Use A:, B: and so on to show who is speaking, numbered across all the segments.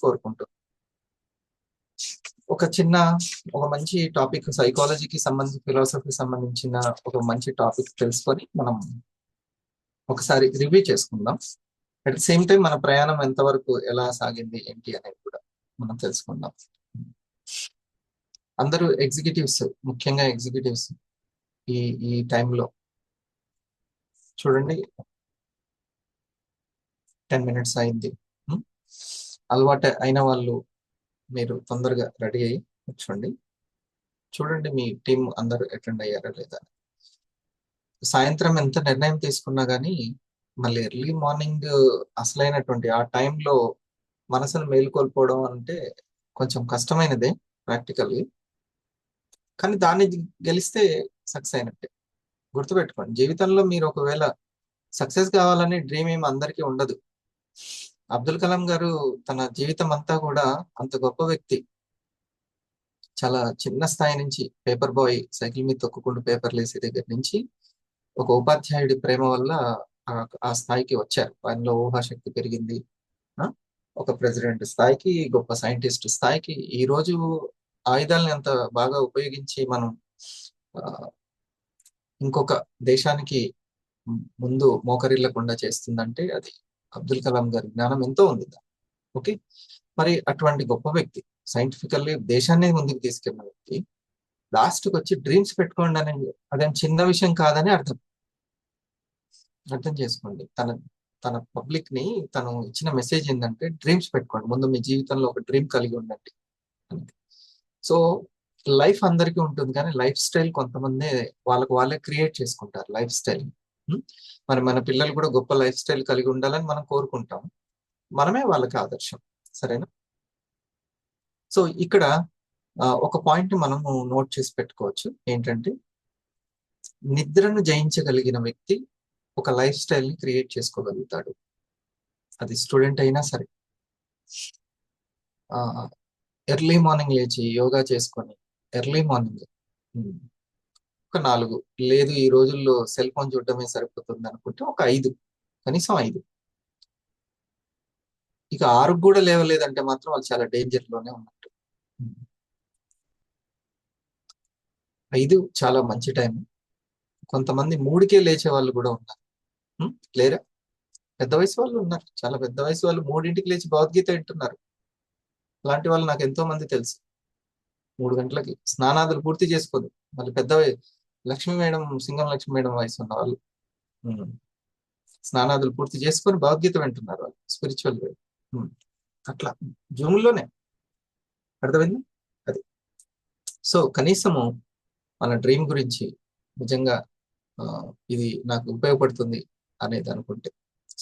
A: కోరుకుంటూ ఒక మంచి టాపిక్, సైకాలజీకి సంబంధించి, ఫిలాసఫీకి సంబంధించిన ఒక మంచి టాపిక్ తెలుసుకొని మనం ఒకసారి రివ్యూ చేసుకుందాం. అట్ ద సేమ్ టైం మన ప్రయాణం ఎంతవరకు ఎలా సాగింది ఏంటి అనేది కూడా మనం తెలుసుకుందాం. అందరూ ఎగ్జిక్యూటివ్స్, ముఖ్యంగా ఎగ్జిక్యూటివ్స్ ఈ ఈ టైంలో చూడండి 10 minutes అయింది. అలవాటు అయిన వాళ్ళు మీరు తొందరగా రెడీ అయ్యి కూర్చోండి. చూడండి మీ టీం అందరూ అటెండ్ అయ్యారా లేదా. సాయంత్రం ఎంత నిర్ణయం తీసుకున్నా కానీ మళ్ళీ ఎర్లీ మార్నింగ్ అసలైనటువంటి ఆ టైంలో మనసును మేలుకొల్పోవడం అంటే కొంచెం కష్టమైనదే ప్రాక్టికల్లీ. కానీ దాన్ని గెలిస్తే సక్సెస్ అయినట్టే. గుర్తుపెట్టుకోండి, జీవితంలో మీరు ఒకవేళ సక్సెస్ కావాలని డ్రీమ్ ఏమి అందరికీ ఉండదు. అబ్దుల్ కలాం గారు తన జీవితం అంతా కూడా అంత గొప్ప వ్యక్తి. చాలా చిన్న స్థాయి నుంచి పేపర్ బాయ్, సైకిల్ మీద తొక్కుకుంటూ పేపర్లు వేసే దగ్గర నుంచి ఒక ఉపాధ్యాయుడి ప్రేమ వల్ల ఆ స్థాయికి వచ్చారు. ఆయనలో ఊహాశక్తి పెరిగింది. ఒక ప్రెసిడెంట్ స్థాయికి, గొప్ప సైంటిస్ట్ స్థాయికి. ఈ రోజు ఆయుధాలను ఎంత బాగా ఉపయోగించి మనం ఇంకొక దేశానికి ముందు మోకరిల్లకుండా చేస్తుందంటే అది అబ్దుల్ కలాం గారి జ్ఞానం ఎంతో ఉంది. ఓకే, మరి అటువంటి గొప్ప వ్యక్తి, సైంటిఫికల్లీ దేశాన్ని ముందుకు తీసుకెళ్ళిన వ్యక్తి లాస్ట్కి వచ్చి డ్రీమ్స్ పెట్టుకోండి అని, అదేం చిన్న విషయం కాదని అర్థం చేసుకోండి. తన పబ్లిక్ ని తను ఇచ్చిన మెసేజ్ ఏంటంటే డ్రీమ్స్ పెట్టుకోండి, ముందు మీ జీవితంలో ఒక డ్రీమ్ కలిగి ఉండండి అని. సో లైఫ్ అందరికీ ఉంటుంది, కానీ లైఫ్ స్టైల్ కొంతమంది వాళ్ళే క్రియేట్ చేసుకుంటారు లైఫ్ స్టైల్. మరి మన పిల్లలు కూడా గొప్ప లైఫ్ స్టైల్ కలిగి ఉండాలని మనం కోరుకుంటాం. మనమే వాళ్ళకి ఆదర్శం. సరేనా? సో ఇక్కడ ఒక పాయింట్ మనము నోట్ చేసి పెట్టుకోవచ్చు. ఏంటంటే నిద్రను జయించగలిగిన వ్యక్తి ఒక లైఫ్ స్టైల్ ని క్రియేట్ చేసుకోగలుగుతాడు. అది స్టూడెంట్ అయినా సరే. ఎర్లీ మార్నింగ్ లేచి యోగా చేసుకొని ఎర్లీ మార్నింగ్ ఒక 4, లేదు ఈ రోజుల్లో సెల్ ఫోన్ చూడటమే సరిపోతుంది అనుకుంటే ఒక 5, కనీసం 5. ఇక 6 కూడా లేవలేదంటే మాత్రం వాళ్ళు చాలా డేంజర్ లోనే ఉన్నట్టు. 5 చాలా మంచి టైం. కొంతమంది 3కే లేచే వాళ్ళు కూడా ఉన్నారు. లేరా? పెద్ద వయసు వాళ్ళు ఉన్నారు, చాలా పెద్ద వయసు వాళ్ళు 3ంటికి లేచి భగవద్గీత వింటున్నారు. అలాంటి వాళ్ళు నాకు ఎంతో మంది తెలుసు. 3 గంటలకి స్నానాదులు పూర్తి చేసుకోదు. మళ్ళీ పెద్ద లక్ష్మీ మేడం, సింగం లక్ష్మీ మేడం వయసు ఉన్న వాళ్ళు స్నానాదులు పూర్తి చేసుకొని భగవద్గీత వింటున్నారు. వాళ్ళు స్పిరిచువల్ వే. అట్లా జూమ్లోనే అర్థమైంది అది. సో కనీసము మన డ్రీమ్ గురించి నిజంగా ఇది నాకు ఉపయోగపడుతుంది అనేది అనుకుంటే,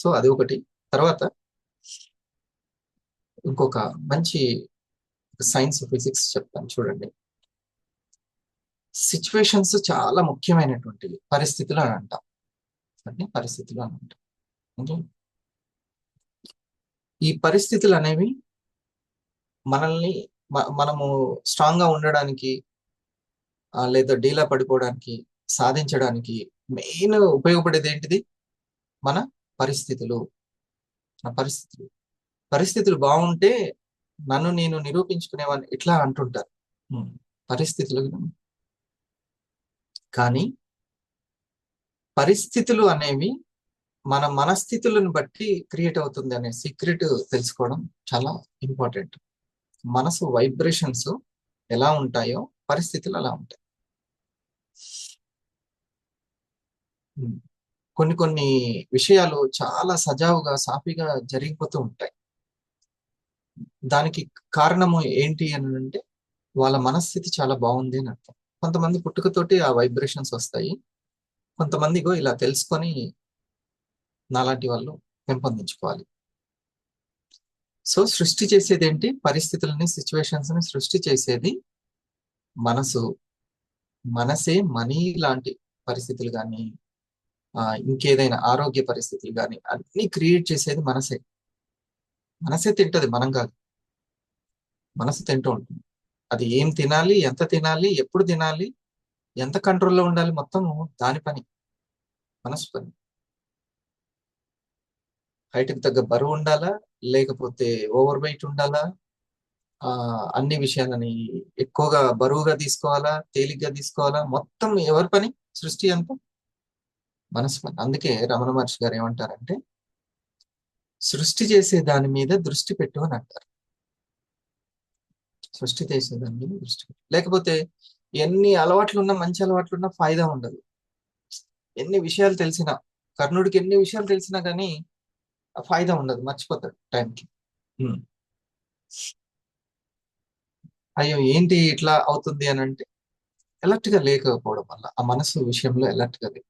A: సో అది ఒకటి. తర్వాత ఇంకొక మంచి సైన్స్, ఫిజిక్స్ చెప్తాను చూడండి. సిచ్యువేషన్స్ చాలా ముఖ్యమైనటువంటివి. పరిస్థితులు అని అంటాం. అంటే పరిస్థితులు అని అంటాం. అంటే ఈ పరిస్థితులు అనేవి మనల్ని మనము స్ట్రాంగ్ గా ఉండడానికి లేదా డీలా పడిపోవడానికి, సాధించడానికి మెయిన్ ఉపయోగపడేది ఏంటిది? మన పరిస్థితులు. పరిస్థితులు బాగుంటే నన్ను నేను నిరూపించుకునేవాడిని ఇట్లా అంటుంటారు పరిస్థితులు. కానీ పరిస్థితులు అనేవి మన మనస్థితులను బట్టి క్రియేట్ అవుతుంది అనే సీక్రెట్ తెలుసుకోవడం చాలా ఇంపార్టెంట్. మనసు వైబ్రేషన్స్ ఎలా ఉంటాయో పరిస్థితులు అలా ఉంటాయి. కొన్ని విషయాలు చాలా సజావుగా, సాఫీగా జరిగిపోతూ ఉంటాయి. దానికి కారణము ఏంటి అని అంటే వాళ్ళ మనస్థితి చాలా బాగుంది అని అర్థం. కొంతమంది పుట్టుకతోటి ఆ వైబ్రేషన్స్ వస్తాయి. కొంతమందిగో ఇలా తెలుసుకొని నాలాంటి వాళ్ళు పెంపొందించుకోవాలి. సో సృష్టి చేసేది ఏంటి? పరిస్థితులని, సిచ్యువేషన్స్ ని సృష్టి చేసేది మనసు. మనసే మనీ లాంటి పరిస్థితులు కానీ, ఇంకేదైనా ఆరోగ్య పరిస్థితులు కానీ అన్ని క్రియేట్ చేసేది మనసే. మనసే తింటది, మనం కాదు. మనసు తింటూ ఉంటుంది. అది ఏం తినాలి, ఎంత తినాలి, ఎప్పుడు తినాలి, ఎంత కంట్రోల్లో ఉండాలి, మొత్తం దాని పని, మనసు పని. హైట్కి తగ్గ బరువు ఉండాలా, లేకపోతే ఓవర్ వెయిట్ ఉండాలా, అన్ని విషయాలని ఎక్కువగా బరువుగా తీసుకోవాలా, తేలిగ్గా తీసుకోవాలా, మొత్తం ఎవరి పని? సృష్టి అంతా మనసు పని. అందుకే రమణ మహర్షి గారు ఏమంటారంటే, సృష్టి చేసే దాని మీద దృష్టి పెట్టు అని అంటారు. సృష్టి చేసే దాని మీద దృష్టి పెట్టు. లేకపోతే ఎన్ని అలవాట్లున్నా, మంచి అలవాట్లున్నా ఫాయిదా ఉండదు. ఎన్ని విషయాలు తెలిసినా, కర్ణుడికి ఎన్ని విషయాలు తెలిసినా కానీ ఆ ఫాయిదా ఉండదు, మర్చిపోతాడు టైంకి. ఉమ్. అయ్యో ఏంటి ఇట్లా అవుతుంది అని అంటే, అలర్ట్ గా లేకపోవడం వల్ల, ఆ మనసు విషయంలో అలర్ట్ గా లేదు.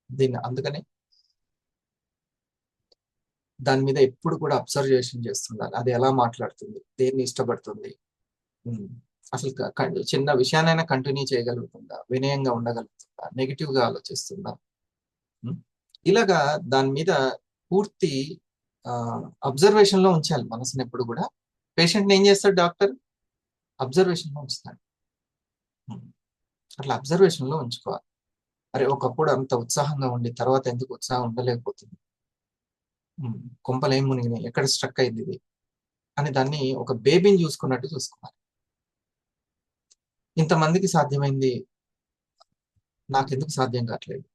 A: దీన్ని అందుకని దాని మీద ఎప్పుడు కూడా అబ్జర్వేషన్ చేస్తుండాలి. అది ఎలా మాట్లాడుతుంది, దేన్ని ఇష్టపడుతుంది, ఉమ్, అసలు చిన్న విషయాన్నైనా కంటిన్యూ చేయగలుగుతుందా, వినయంగా ఉండగలుగుతుందా, నెగిటివ్ గా ఆలోచిస్తుందా, ఉమ్, ఇలాగా దాని మీద పూర్తి అబ్జర్వేషన్ లో ఉంచాలి మనసుని ఎప్పుడు కూడా. పేషెంట్ ఏం చేస్తాడు డాక్టర్? అబ్జర్వేషన్ లో ఉంచుతాడు. ఉమ్, అట్లా అబ్జర్వేషన్ లో ఉంచుకోవాలి. అరే ఒకప్పుడు అంత ఉత్సాహంగా ఉండి తర్వాత ఎందుకు ఉత్సాహం ఉండలేకపోతుంది, కొంపలు ఏం మునిగినాయి, ఎక్కడ స్ట్రక్ అయింది ఇది అని దాన్ని ఒక బేబీని చూసుకున్నట్టు చూసుకోవాలి. ఇంతమందికి సాధ్యమైంది, నాకెందుకు సాధ్యం కావట్లేదు,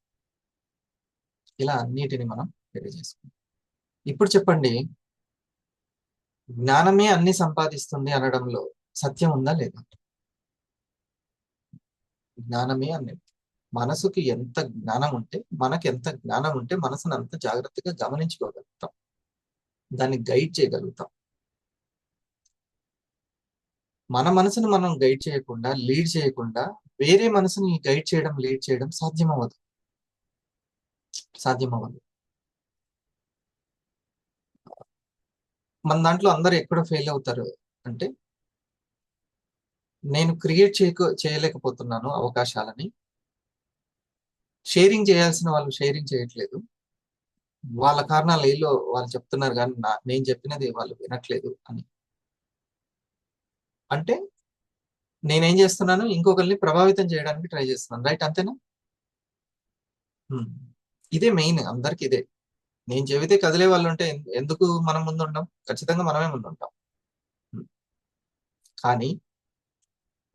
A: ఇలా అన్నిటిని మనం తెలియజేసుకుంటాం. ఇప్పుడు చెప్పండి, జ్ఞానమే అన్ని సంపాదిస్తుంది అనడంలో సత్యం ఉందా లేదా? జ్ఞానమే అన్ని. మనసుకి ఎంత జ్ఞానం ఉంటే, మనకి ఎంత జ్ఞానం ఉంటే మనసును అంత జాగ్రత్తగా గమనించుకోగలుగుతాం, దాన్ని గైడ్ చేయగలుగుతాం. మన మనసును మనం గైడ్ చేయకుండా, లీడ్ చేయకుండా వేరే మనసుని గైడ్ చేయడం, లీడ్ చేయడం సాధ్యం అవ్వదు. సాధ్యం అవ్వదు. మన దాంట్లో అందరూ ఎక్కడ ఫెయిల్ అవుతారు అంటే, నేను క్రియేట్ చేయలేకపోతున్నాను అవకాశాలని, షేరింగ్ చేయాల్సిన వాళ్ళు షేరింగ్ చేయట్లేదు, వాళ్ళ కారణాలు ఏలో వాళ్ళు చెప్తున్నారు కానీ నేను చెప్పినది వాళ్ళు వినట్లేదు అని అంటే, నేనేం చేస్తున్నాను, ఇంకొకరిని ప్రభావితం చేయడానికి ట్రై చేస్తున్నాను. రైట్, అంతేనా? హ్మ్. ఇదే మెయిన్, అందరికి ఇదే. నేను చెబితే కదిలే వాళ్ళు ఉంటే ఎందుకు మనం ముందు ఉంటాం? ఖచ్చితంగా మనమే ముందు ఉంటాం. హ్మ్. కానీ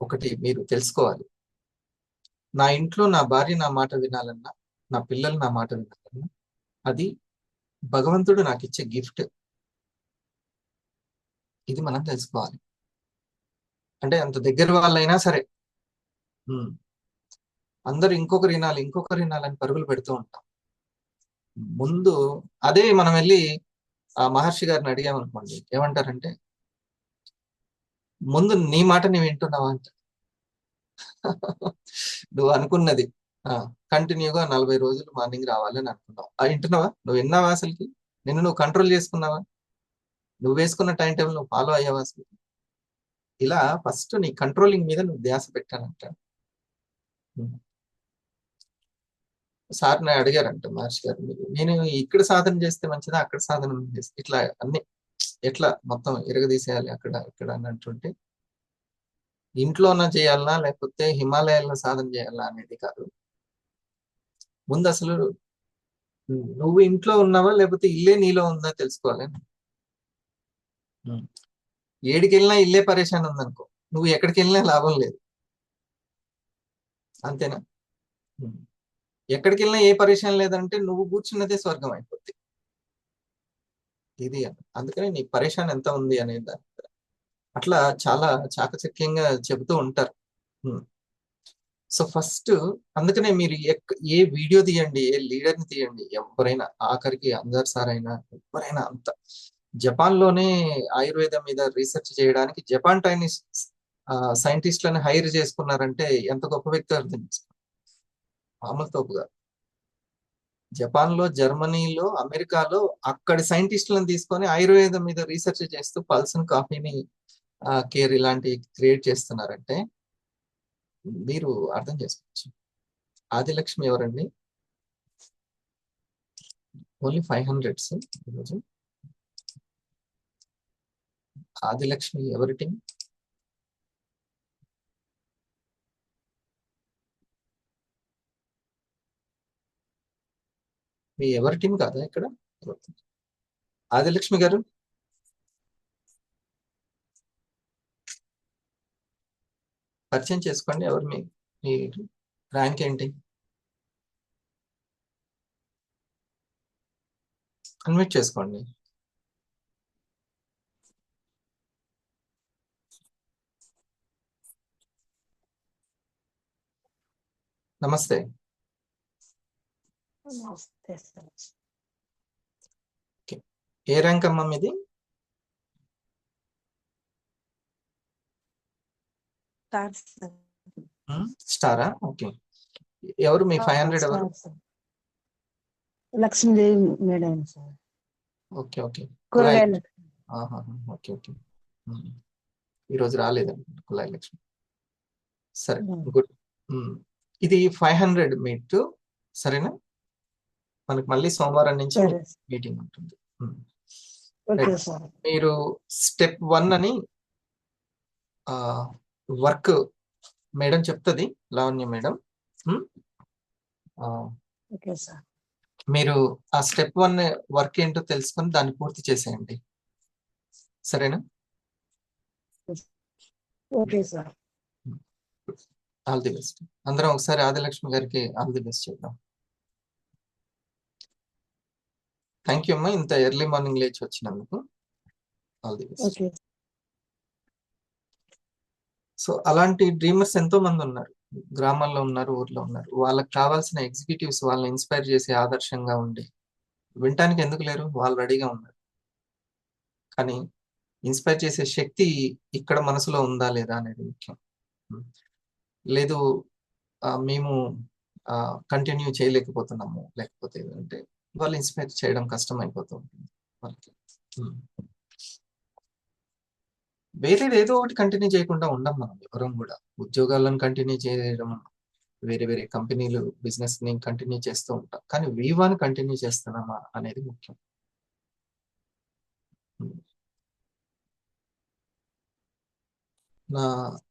A: ఒకటి మీరు తెలుసుకోవాలి, నా ఇంట్లో నా భార్య నా మాట వినాలన్నా, నా పిల్లలు నా మాట వినాలన్నా, అది భగవంతుడు నాకు ఇచ్చే గిఫ్ట్. ఇది మనం తెలుసుకోవాలి. అంటే అంత దగ్గర వాళ్ళైనా సరే, ఉమ్, అందరు ఇంకొకరు వినాలి, ఇంకొకరు వినాలని పరుగులు పెడుతూ ఉంటాం. ముందు అదే మనం వెళ్ళి ఆ మహర్షి గారిని అడిగామనుకోండి, ఏమంటారంటే, ముందు నీ మాట నీవు వింటున్నావా అంట. నువ్వు అనుకున్నది కంటిన్యూగా 40 రోజులు మార్నింగ్ రావాలని అనుకున్నావు, వింటున్నావా? నువ్వు విన్నావా అసలుకి? నిన్ను నువ్వు కంట్రోల్ చేసుకున్నావా? నువ్వు వేసుకున్న టైం టేబుల్ నువ్వు ఫాలో అయ్యావా అసలు? ఇలా ఫస్ట్ నీ కంట్రోలింగ్ మీద నువ్వు ధ్యాస పెట్టానంట. సార్ని అడిగారంట మహర్షి గారు, నేను ఇక్కడ సాధన చేస్తే మంచిదా, అక్కడ సాధన చేస్తే ఇట్లా అన్ని ఎట్లా మొత్తం ఇరగదీసేయాలి అక్కడ ఇక్కడ అని అంటుంటే, ఇంట్లోన చేయాలనా లేకపోతే హిమాలయాల్లో సాధన చేయాలా అనేది కాదు. ముందు అసలు నువ్వు ఇంట్లో ఉన్నావా లేకపోతే ఇల్లే నీలో ఉందా తెలుసుకోవాలి. ఏడికి వెళ్ళినా ఇల్లే పరేషాన్ ఉందనుకో, నువ్వు ఎక్కడికి వెళ్ళినా లాభం లేదు. అంతేనా? ఉమ్. ఎక్కడికి వెళ్ళినా ఏ పరేషాన్ లేదంటే నువ్వు కూర్చున్నదే స్వర్గం అయిపోద్ది. ఇది అందుకని నీ పరేషాన్ ఎంత ఉంది అనేది అట్లా చాలా చాకచక్యంగా చెబుతూ ఉంటారు. సో ఫస్ట్ అందుకనే మీరు ఏ వీడియో తీయండి, ఏ లీడర్ని తీయండి, ఎవరైనా ఆఖరికి అందరు సార్ అయినా ఎవరైనా అంత జపాన్ లోనే ఆయుర్వేదం మీద రీసెర్చ్ చేయడానికి జపాన్ చైనీస్ సైంటిస్టులను హైర్ చేసుకున్నారంటే ఎంత గొప్ప వ్యక్తి అర్థం చేసుకోండి. మామూలు తోపుగా జపాన్ లో, జర్మనీలో, అమెరికాలో అక్కడి సైంటిస్టులను తీసుకొని ఆయుర్వేదం మీద రీసెర్చ్ చేస్తూ పల్సన్ కాఫీని, కేర్ ఇలాంటివి క్రియేట్ చేస్తున్నారంటే మీరు అర్థం చేసుకోవచ్చు. ఆదిలక్ష్మి ఎవరండి? ఓన్లీ 500 ఈరోజు. ఆదిలక్ష్మి ఎవరి టీం? మీ ఎవరి టీం కాదా ఇక్కడ? ఆదిలక్ష్మి గారు, పరిచయం చేసుకోండి. ఎవరు మీ ర్యాంక్ ఏంటి? అన్మ్యూట్ చేసుకోండి. నమస్తే.
B: నమస్తే సార్.
A: ఏ ర్యాంక్ అమ్మా మీది? స్టారా? ఓకే. ఎవరు మీ 500 ఎవరు?
B: Lakshmidevi madam sir.
A: Okay okay.
B: కూరగాయలు.
A: Okay okay. ఈరోజు రాలేదండి కులాయి లక్ష్మి. సరే, గుడ్. ఇది 500 మీట్, సరేనా? మనకి మళ్ళీ సోమవారం నుంచి మీటింగ్ ఉంటుంది. మీరు స్టెప్ 1 అని వర్క్ మేడం చెప్తుంది, లావణ్య మేడం. మీరు ఆ స్టెప్ 1 వర్క్ ఏంటో తెలుసుకొని దాన్ని పూర్తి చేసేయండి, సరేనా?
B: Okay sir.
A: All the best. అందరం ఒకసారి ఆదిలక్ష్మి గారికి ఆల్ ది బెస్ట్ చెప్దాం. థ్యాంక్ యూ అమ్మా, ఇంత ఎర్లీ మార్నింగ్ లేచి వచ్చినందుకు. All the best. సో అలాంటి డ్రీమర్స్ ఎంతో మంది ఉన్నారు, గ్రామాల్లో ఉన్నారు, ఊర్లో ఉన్నారు. వాళ్ళకి కావాల్సిన ఎగ్జిక్యూటివ్స్ వాళ్ళని ఇన్స్పైర్ చేసి ఆదర్శంగా ఉండి వినటానికి ఎందుకు లేరు? వాళ్ళు రెడీగా ఉన్నారు. కానీ ఇన్స్పైర్ చేసే శక్తి ఇక్కడ మనసులో ఉందా లేదా అనేది ముఖ్యం. లేదు మేము కంటిన్యూ చేయలేకపోతున్నాము, లేకపోతే అంటే వాళ్ళు ఇన్స్పైర్ చేయడం కష్టం అయిపోతూ ఉంటుంది వాళ్ళకి. వేరేది ఏదో ఒకటి కంటిన్యూ చేయకుండా ఉండం మనం ఎవరం కూడా. ఉద్యోగాలను కంటిన్యూ చేయడం, వేరే వేరే కంపెనీలు బిజినెస్ ని కంటిన్యూ చేస్తూ ఉంటాం, కానీ వీవాని కంటిన్యూ చేస్తున్నామా అనేది ముఖ్యం. నా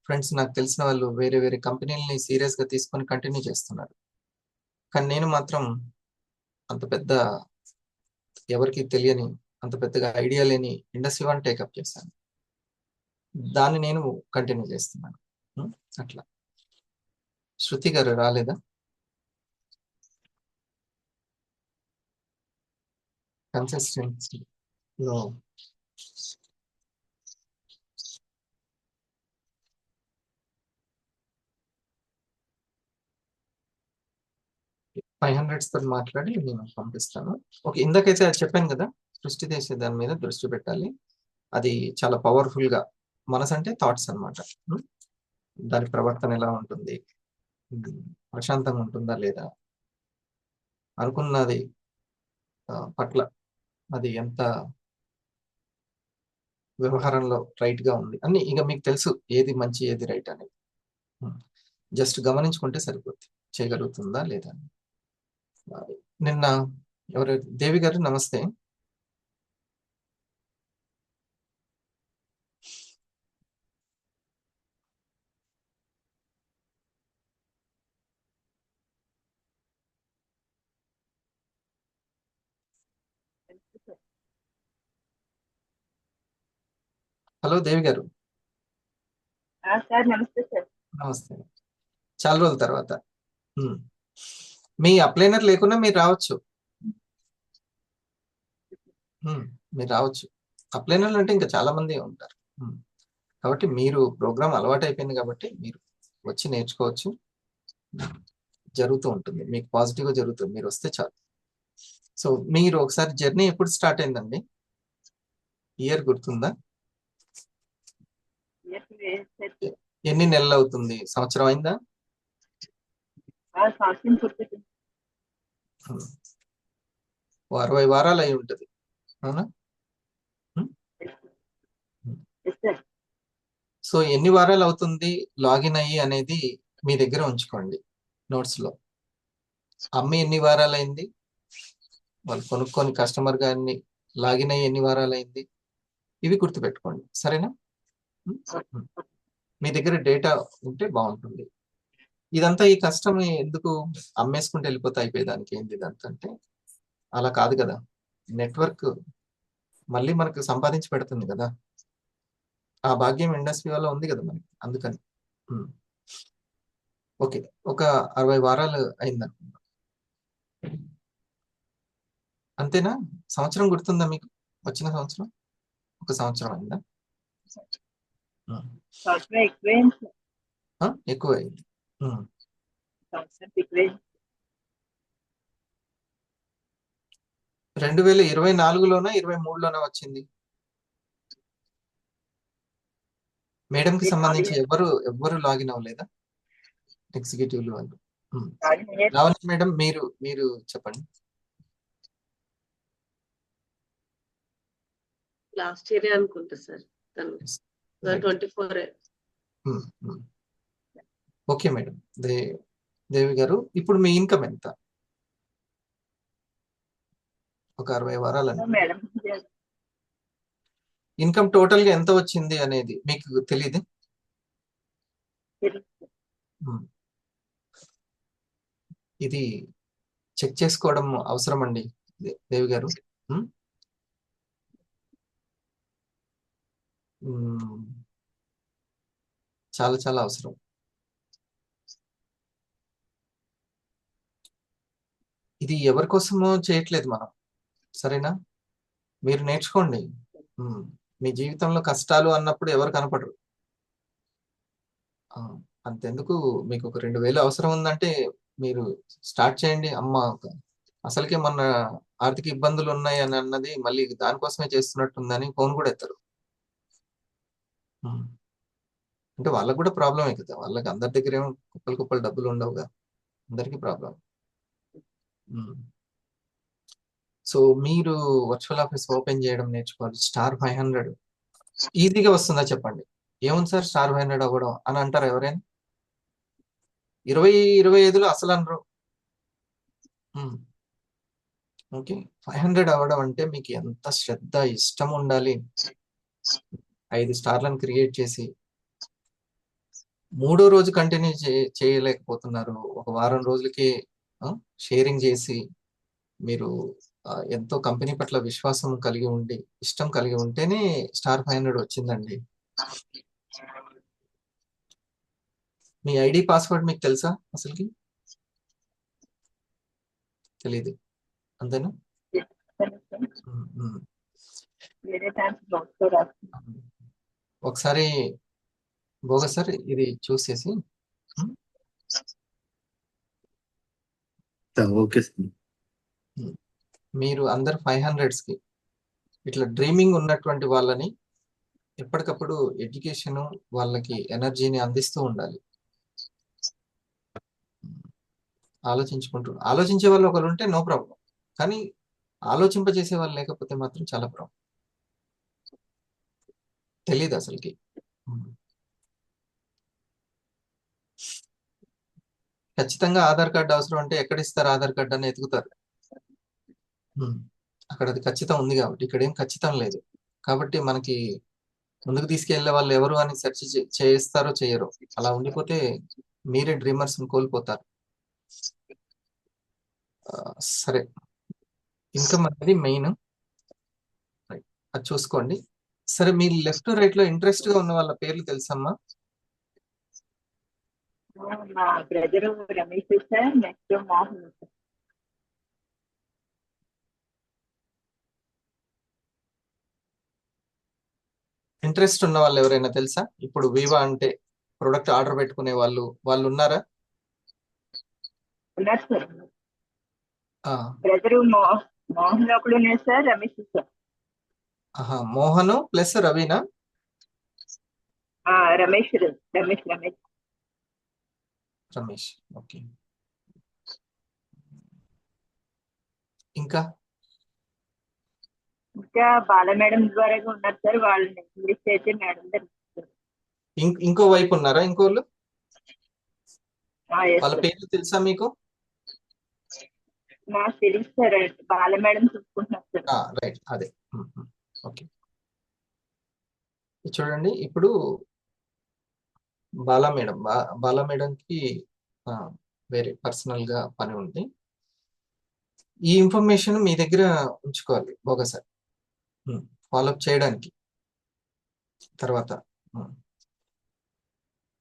A: ఫ్రెండ్స్, నాకు తెలిసిన వాళ్ళు వేరే వేరే కంపెనీలని సీరియస్ గా తీసుకొని కంటిన్యూ చేస్తున్నారు. కానీ నేను మాత్రం అంత పెద్ద ఎవరికి తెలియని, అంత పెద్దగా ఐడియా లేని ఇండస్ట్రీ వన్ టేకప్ చేశాను. దాన్ని నేను కంటిన్యూ చేస్తున్నాను. అట్లా. శృతి గారు రాలేదా? కన్సిస్టెన్సీ లో 500 తో మాట్లాడి నేను పంపిస్తాను. ఓకే, ఇందాకైతే అది చెప్పాను కదా, సృష్టి చేసే దాని మీద దృష్టి పెట్టాలి. అది చాలా పవర్ఫుల్ గా, మనసు అంటే థాట్స్ అనమాట. దాని ప్రవర్తన ఎలా ఉంటుంది, ప్రశాంతంగా ఉంటుందా లేదా, అనుకున్నది పట్ల అది ఎంత వ్యవహారంలో రైట్ గా ఉంది అని ఇక మీకు తెలుసు, ఏది మంచి ఏది రైట్ అనేది. జస్ట్ గమనించుకుంటే సరిపోతుంది, చేయగలుగుతుందా లేదా. నిన్న ఎవరు, దేవి గారు నమస్తే. హలో దేవి గారు. నమస్తే, చాలా రోజుల తర్వాత. మీ అప్లైనర్ లేకున్నా మీరు రావచ్చు. మీరు రావచ్చు. అప్లైనర్లు అంటే ఇంకా చాలా మంది ఉంటారు. కాబట్టి మీరు ప్రోగ్రామ్ అలవాటు అయిపోయింది కాబట్టి మీరు వచ్చి నేర్చుకోవచ్చు. జరుగుతూ ఉంటుంది, మీకు పాజిటివ్గా జరుగుతుంది, మీరు వస్తే చాలు. సో మీరు ఒకసారి జర్నీ ఎప్పుడు స్టార్ట్ అయిందండి? ఇయర్ గుర్తుందా? ఎన్ని నెలలు అవుతుంది? సంవత్సరం అయిందా? 60 వారాలు అయి ఉంటుంది, అవునా? సో ఎన్ని వారాలు అవుతుంది లాగిన్ అయ్యి అనేది మీ దగ్గర ఉంచుకోండి నోట్స్ లో. అమ్మి ఎన్ని వారాలు అయింది, వాళ్ళు కొనుక్కొని కస్టమర్ గారిని లాగిన్ అయ్యి ఎన్ని వారాలు అయింది, ఇవి గుర్తుపెట్టుకోండి, సరేనా? మీ దగ్గర డేటా ఉంటే బాగుంటుంది. ఇదంతా ఈ కష్టం ఎందుకు, అమ్మేసుకుంటే వెళ్ళిపోతే అయిపోయేదానికి ఏంది ఇదంతా అంటే, అలా కాదు కదా. నెట్వర్క్ మళ్ళీ మనకు సంపాదించి పెడుతుంది కదా. ఆ భాగ్యం ఇండస్ట్రీ వల్ల ఉంది కదా మనకి, అందుకని. ఓకే, ఒక 60 వారాలు అయిందనుకుంటా. అంతేనా? సంవత్సరం గుర్తుందా మీకు? వచ్చిన సంవత్సరం ఒక సంవత్సరం అయిందా?
C: సంవత్సరం ఎక్కువైంది సార్.
A: ఎక్కువ అయింది.
C: సంవత్సరం ఎక్కువైంది.
A: 2024లోనా 23లోనా వచ్చింది? మేడంకి సంబంధించి ఎవ్వరు లాగిన్ అవ్వలేదా? ఎగ్జిక్యూటివ్లు వాళ్ళు. లావణ్య మేడం, మీరు చెప్పండి.
D: లాస్ట్ ఇయర్ అనుకుంటా సార్, తను 24.
A: Okay madam. దేవి గారు, ఇప్పుడు మీ ఇన్కమ్ ఎంత? ఒక 60 వారాలని
C: మేడం
A: ఇన్కమ్ టోటల్ గా ఎంత వచ్చింది అనేది మీకు తెలియదు? ఇది చెక్ చేసుకోవడం అవసరం అండి దేవి గారు. చాలా చాలా అవసరం. ఇది ఎవరి కోసమో చేయట్లేదు మనం, సరేనా? మీరు నేర్చుకోండి. మీ జీవితంలో కష్టాలు అన్నప్పుడు ఎవరు కనపడరు. అంతెందుకు, మీకు ఒక 2000 అవసరం ఉందంటే మీరు స్టార్ట్ చేయండి. అమ్మ అసలుకే మొన్న ఆర్థిక ఇబ్బందులు ఉన్నాయి అని అన్నది మళ్ళీ దానికోసమే చేస్తున్నట్టుందని ఫోన్ కూడా ఎత్తారు. అంటే వాళ్ళకు కూడా ప్రాబ్లమే కదా, వాళ్ళకి అందరి దగ్గర ఏమో కుప్పలు డబ్బులు ఉండవుగా, అందరికీ ప్రాబ్లం. సో మీరు వర్చువల్ ఆఫీస్ ఓపెన్ చేయడం నేర్చుకోవాలి. స్టార్ 500 ఈజీగా వస్తుందా చెప్పండి? ఏముంది సార్ స్టార్ 500 అవ్వడం అని అంటారు ఎవరైనా? 20-25లో అసలు అనరు. ఓకే, 500 అవ్వడం అంటే మీకు ఎంత శ్రద్ధ, ఇష్టం ఉండాలి. 5 స్టార్లను క్రియేట్ చేసి 3వ రోజు కంటిన్యూ చేయలేకపోతున్నారు, ఒక వారం రోజులకి షేరింగ్ చేసి మీరు ఎంతో కంపెనీ పట్ల విశ్వాసం కలిగి ఉండి ఇష్టం కలిగి ఉంటేనే స్టార్ 500 వచ్చిందండి. మీ ఐడి పాస్వర్డ్ మీకు తెలుసా? అసలుకి తెలీదు, అంతేనా? ఒకసారి బోగస్ సార్ ఇది చూసేసి
E: ఓకే
A: మీరు అందరు 500కి ఇట్లా డ్రీమింగ్ ఉన్నటువంటి వాళ్ళని ఎప్పటికప్పుడు ఎడ్యుకేషన్ వాళ్ళకి ఎనర్జీని అందిస్తూ ఉండాలి. ఆలోచించే వాళ్ళు ఒకరు ఉంటే నో ప్రాబ్లం, కానీ ఆలోచింపజేసే వాళ్ళు లేకపోతే మాత్రం చాలా ప్రాబ్లం. తెలీదు అసలుకి. ఖచ్చితంగా ఆధార్ కార్డు అవసరం అంటే ఎక్కడ ఇస్తారు ఆధార్ కార్డు అని ఎతుకుతారు. అక్కడ అది ఖచ్చితం ఉంది కాబట్టి ఇక్కడ ఏం ఖచ్చితం లేదు. కాబట్టి మనకి ముందుకు తీసుకెళ్లే వాళ్ళు ఎవరు అని సెర్చ్ చేస్తారో చేయరో, అలా ఉండిపోతే మీరే డ్రీమర్స్ కోల్పోతారు. సరే, ఇన్కమ్ అనేది మెయిన్, అది చూసుకోండి. సరే, మీ లెఫ్ట్ రైట్ లో ఇంట్రెస్ట్ గా ఉన్న వాళ్ళ పేర్లు తెలుసమ్మా?
C: మా brother Ramesh sir, next Mohan sir.
A: Interest ఉన్న వాళ్ళు ఎవరైనా తెలుసా? ఇప్పుడు వివా అంటే ప్రొడక్ట్ ఆర్డర్ పెట్టుకునే వాళ్ళు ఉన్నారా?
C: ఉన్నారు సార్. బ్రదర్ మోహన్ ఒకడు ఉన్నారు sir, Ramesh sir.
A: Mohan plus Raveena?
C: Ramesh.
A: Okay. ఇంకా
C: బాల మేడం ద్వారా ఉన్నారు సార్, వాళ్ళని ఇంగ్లీష్ అయితే మేడం దగ్గర.
A: ఇంకో వైపు ఉన్నారా ఇంకోళ్ళు? వాళ్ళ పేర్లు తెలుసా మీకు?
C: నాకు తెలుసు సార్, బాల మేడం చూసుకుంటున్నారు సార్.
A: రైట్, అదే. ఓకే, చూడండి. ఇప్పుడు బాలా మేడంకి వేరే పర్సనల్ గా పని ఉంది. ఈ ఇన్ఫర్మేషన్ మీ దగ్గర ఉంచుకోవాలి ఒకసారి ఫాలోఅప్ చేయడానికి. తర్వాత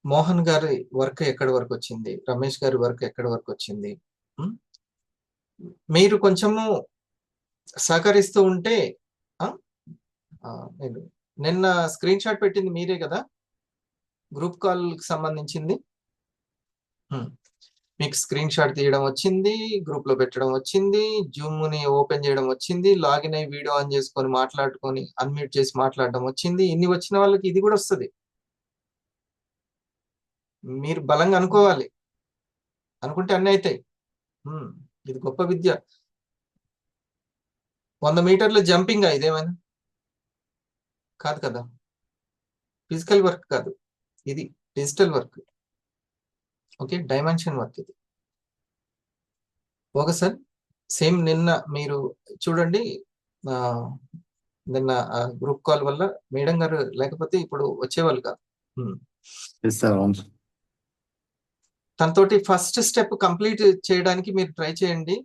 A: మోహన్ గారి వర్క్ ఎక్కడి వరకు వచ్చింది, రమేష్ గారి వర్క్ ఎక్కడి వరకు వచ్చింది, మీరు కొంచెము సహకరిస్తూ ఉంటే నేను నిన్న స్క్రీన్ షాట్ పెట్టింది మీరే కదా, గ్రూప్ కాల్ కి సంబంధించింది. మీకు స్క్రీన్ షాట్ తీయడం వచ్చింది, గ్రూప్ లో పెట్టడం వచ్చింది, జూమ్ ని ఓపెన్ చేయడం వచ్చింది, లాగిన్ అయ్యి వీడియో ఆన్ చేసుకొని మాట్లాడుకొని అన్మ్యూట్ చేసి మాట్లాడడం వచ్చింది. ఇన్ని వచ్చిన వాళ్ళకి ఇది కూడా వస్తుంది. మీరు బలంగా అనుకోవాలి, అనుకుంటే అన్నీ అవుతాయి. ఇది గొప్ప విద్య. 100 మీటర్ల జంపింగ్ ఇదేమైనా కాదు కదా, ఫిజికల్ వర్క్ కాదు, ఇది digital work. Okay, dimension work ఇది. ఓకే సార్, సేమ్ నిన్న మీరు చూడండి, నిన్న గ్రూప్ కాల్ వల్ల మేడం గారు లేకపోతే ఇప్పుడు వచ్చేవాళ్ళు కాదు. తనతోటి ఫస్ట్ స్టెప్ కంప్లీట్ చేయడానికి మీరు ట్రై చేయండి.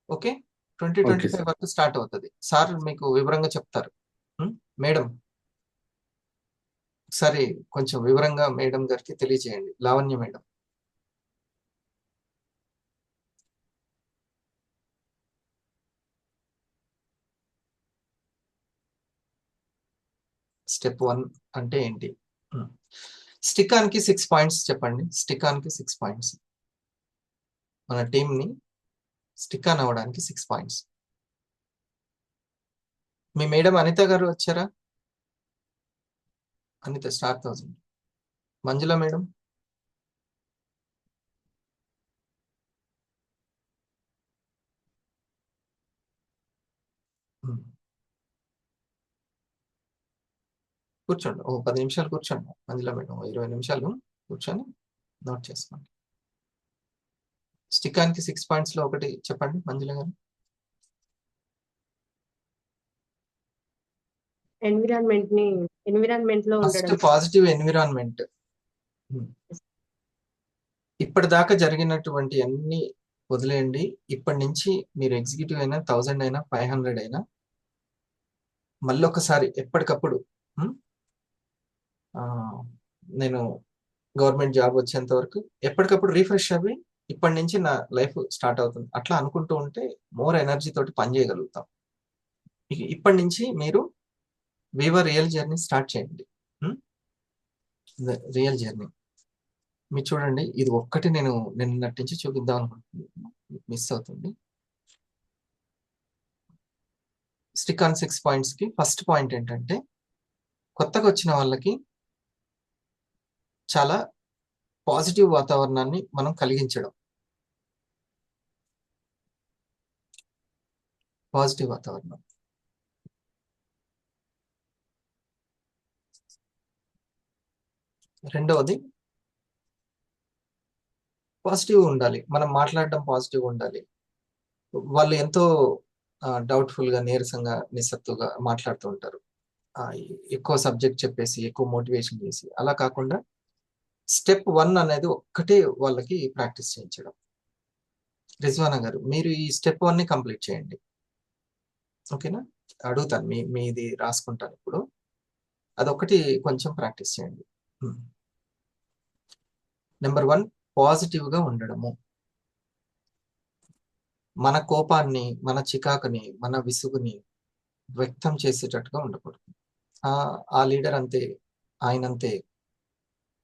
A: ఓకే, 2025 వరకు స్టార్ట్ అవుతుంది. సార్ మీకు వివరంగా చెప్తారు. మేడం ఒకసారి కొంచెం వివరంగా మేడం గారికి తెలియజేయండి. లావణ్య మేడం. స్టెప్ 1 అంటే ఏంటి? స్టిక్ ఆన్ కి 6 పాయింట్స్ చెప్పండి. స్టిక్ ఆన్ కి 6 పాయింట్స్. మన టీమ్ ని స్టిక్ ఆన్ అవ్వడానికి 6 పాయింట్స్. మీ మేడం అనిత గారు వచ్చారా? అనిత స్టార్ 1000. మంజుల మేడం, కూర్చోండి. 10 నిమిషాలు కూర్చోండి. మంజుల మేడం 20 నిమిషాలు కూర్చొని నోట్ చేసుకోండి. స్టిక్ ఆన్ కి 6 పాయింట్స్ లో ఒకటి చెప్పండి మంజుల గారు.
B: ఎన్విరాన్మెంట్ లో
A: ఫస్ట్
B: ఉండడం.
A: Positive environment. ఇప్పటిదాకా జరిగినటువంటి అన్ని వదిలేయండి. ఇప్పటి నుంచి మీరు ఎగ్జిక్యూటివ్ అయినా 1000 అయినా 500 అయినా మళ్ళీ ఒకసారి ఎప్పటికప్పుడు నేను గవర్నమెంట్ జాబ్ వచ్చేంత వరకు ఎప్పటికప్పుడు రీఫ్రెష్ అవి ఇప్పటి నుంచి నా లైఫ్ స్టార్ట్ అవుతుంది అట్లా అనుకుంటూ ఉంటే మోర్ ఎనర్జీ తోటి పని చేయగలుగుతాం. ఇప్పటి నుంచి మీరు వీవర్ రియల్ జర్నీ స్టార్ట్ చేయండి. రియల్ జర్నీ మీరు చూడండి, ఇది ఒక్కటి నేను నిన్నటి నుంచి చూపిద్దాం అనుకుంటున్నాను, మిస్ అవుతుంది. స్టిక్ ఆన్ 6 పాయింట్స్ కి ఫస్ట్ పాయింట్ ఏంటంటే, కొత్తగా వచ్చిన వాళ్ళకి చాలా పాజిటివ్ వాతావరణాన్ని మనం కలిగించడం. పాజిటివ్ వాతావరణం. రెండవది పాజిటివ్ ఉండాలి, మనం మాట్లాడడం పాజిటివ్ ఉండాలి. వాళ్ళు ఎంతో డౌట్ఫుల్ గా, నీరసంగా, నిస్సత్తుగా మాట్లాడుతూ ఉంటారు. ఎక్కువ సబ్జెక్ట్ చెప్పేసి ఎక్కువ మోటివేషన్ చేసి అలా కాకుండా స్టెప్ 1 అనేది ఒక్కటే వాళ్ళకి ప్రాక్టీస్ చేయించడం. రిజ్వానా గారు, మీరు ఈ స్టెప్ 1 ని కంప్లీట్ చేయండి. ఓకేనా? అడుగుతాను, మీది రాసుకుంటాను ఇప్పుడు. అదొకటి కొంచెం ప్రాక్టీస్ చేయండి. నెంబర్ 1 పాజిటివ్ గా ఉండడము. మన కోపాన్ని, మన చికాకుని, మన విసుగుని వ్యక్తం చేసేటట్టుగా ఉండకూడదు. ఆ లీడర్ అంతే, ఆయనంతే.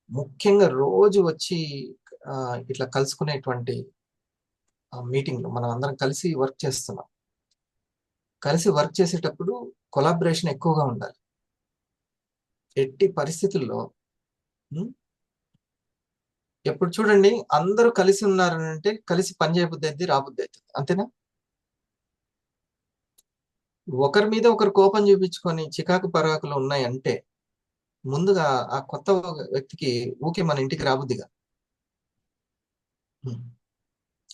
A: ముఖ్యంగా రోజు వచ్చి ఇట్లా కలుసుకునేటువంటి మీటింగ్లో మనం అందరం కలిసి వర్క్ చేస్తున్నాం. కలిసి వర్క్ చేసేటప్పుడు కొలాబరేషన్ ఎక్కువగా ఉండాలి. ఎట్టి పరిస్థితుల్లో ఎప్పుడు చూడండి, అందరూ కలిసి ఉన్నారనంటే కలిసి పని చేయబుద్ధి అయితే రాబుద్ధి అవుతుంది, అంతేనా? ఒకరి మీద ఒకరు కోపం చూపించుకొని చికాకు పరాకులు ఉన్నాయంటే ముందుగా ఆ కొత్త వ్యక్తికి ఊకే మన ఇంటికి రాబుద్ది కాదు,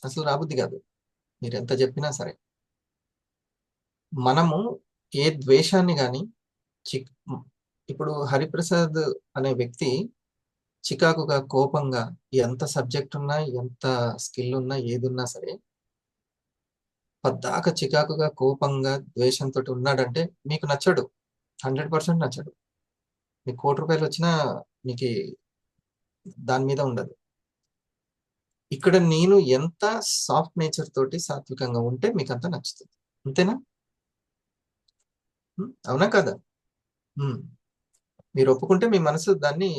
A: అసలు రాబుద్ది కాదు, మీరు ఎంత చెప్పినా సరే. మనము ఏ ద్వేషాన్ని కానీ, ఇప్పుడు హరిప్రసాద్ అనే వ్యక్తి చికాకుగా, కోపంగా, ఎంత సబ్జెక్ట్ ఉన్నా, ఎంత స్కిల్ ఉన్నా, ఏదున్నా సరే పద్దాక చికాకుగా కోపంగా ద్వేషంతో ఉన్నాడంటే మీకు నచ్చడు, 100% నచ్చడు. మీకు ₹1,00,00,000 వచ్చినా మీకు దాని మీద ఉండదు. ఇక్కడ నేను ఎంత సాఫ్ట్ నేచర్ తోటి సాత్వికంగా ఉంటే మీకు అంత నచ్చుతుంది. అంతేనా? అవునా కదా? మీరు ఒప్పుకుంటే మీ మనసు దాన్ని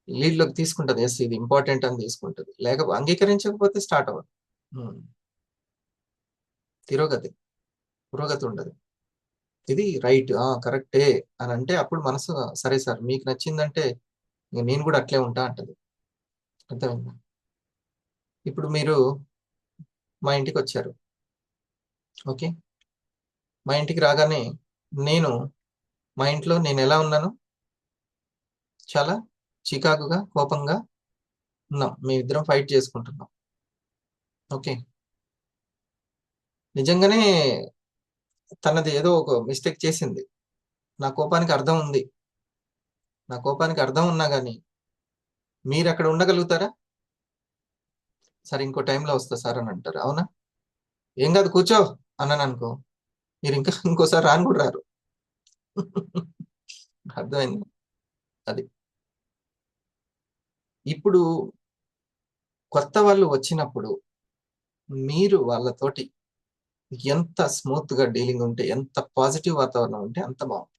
A: లీడ్లోకి తీసుకుంటుంది. ఎస్, ఇది ఇంపార్టెంట్ అని తీసుకుంటుంది. అంగీకరించకపోతే స్టార్ట్ అవ్వదు. తిరోగతి పురోగతి ఉండదు. ఇది రైట్, కరెక్టే అని అంటే అప్పుడు మనసు సరే సార్ మీకు నచ్చిందంటే నేను కూడా అట్లే ఉంటా అంటది. అర్థమైందా? ఇప్పుడు మీరు మా ఇంటికి వచ్చారు. ఓకే, మా ఇంటికి రాగానే మా ఇంట్లో నేను ఎలా ఉన్నాను? చాలా చికాకుగా కోపంగా ఉన్నాం. మేమిద్దరం ఫైట్ చేసుకుంటున్నాం. ఓకే, నిజంగానే తనది ఏదో ఒక మిస్టేక్ చేసింది. నా కోపానికి అర్థం ఉంది. నా కోపానికి అర్థం ఉన్నా కానీ మీరు అక్కడ ఉండగలుగుతారా? సరే ఇంకో టైంలో వస్తా సార్ అని అంటారు. అవునా? ఏం కాదు కూర్చో అన్నాను అనుకో, మీరు ఇంకోసారి రాని కూడా రారు. అర్థమైంది? అది ఇప్పుడు కొత్త వాళ్ళు వచ్చినప్పుడు మీరు వాళ్ళతోటి ఎంత స్మూత్ గా డీలింగ్ ఉంటే, ఎంత పాజిటివ్ వాతావరణం ఉంటే అంత బాగుంటుంది.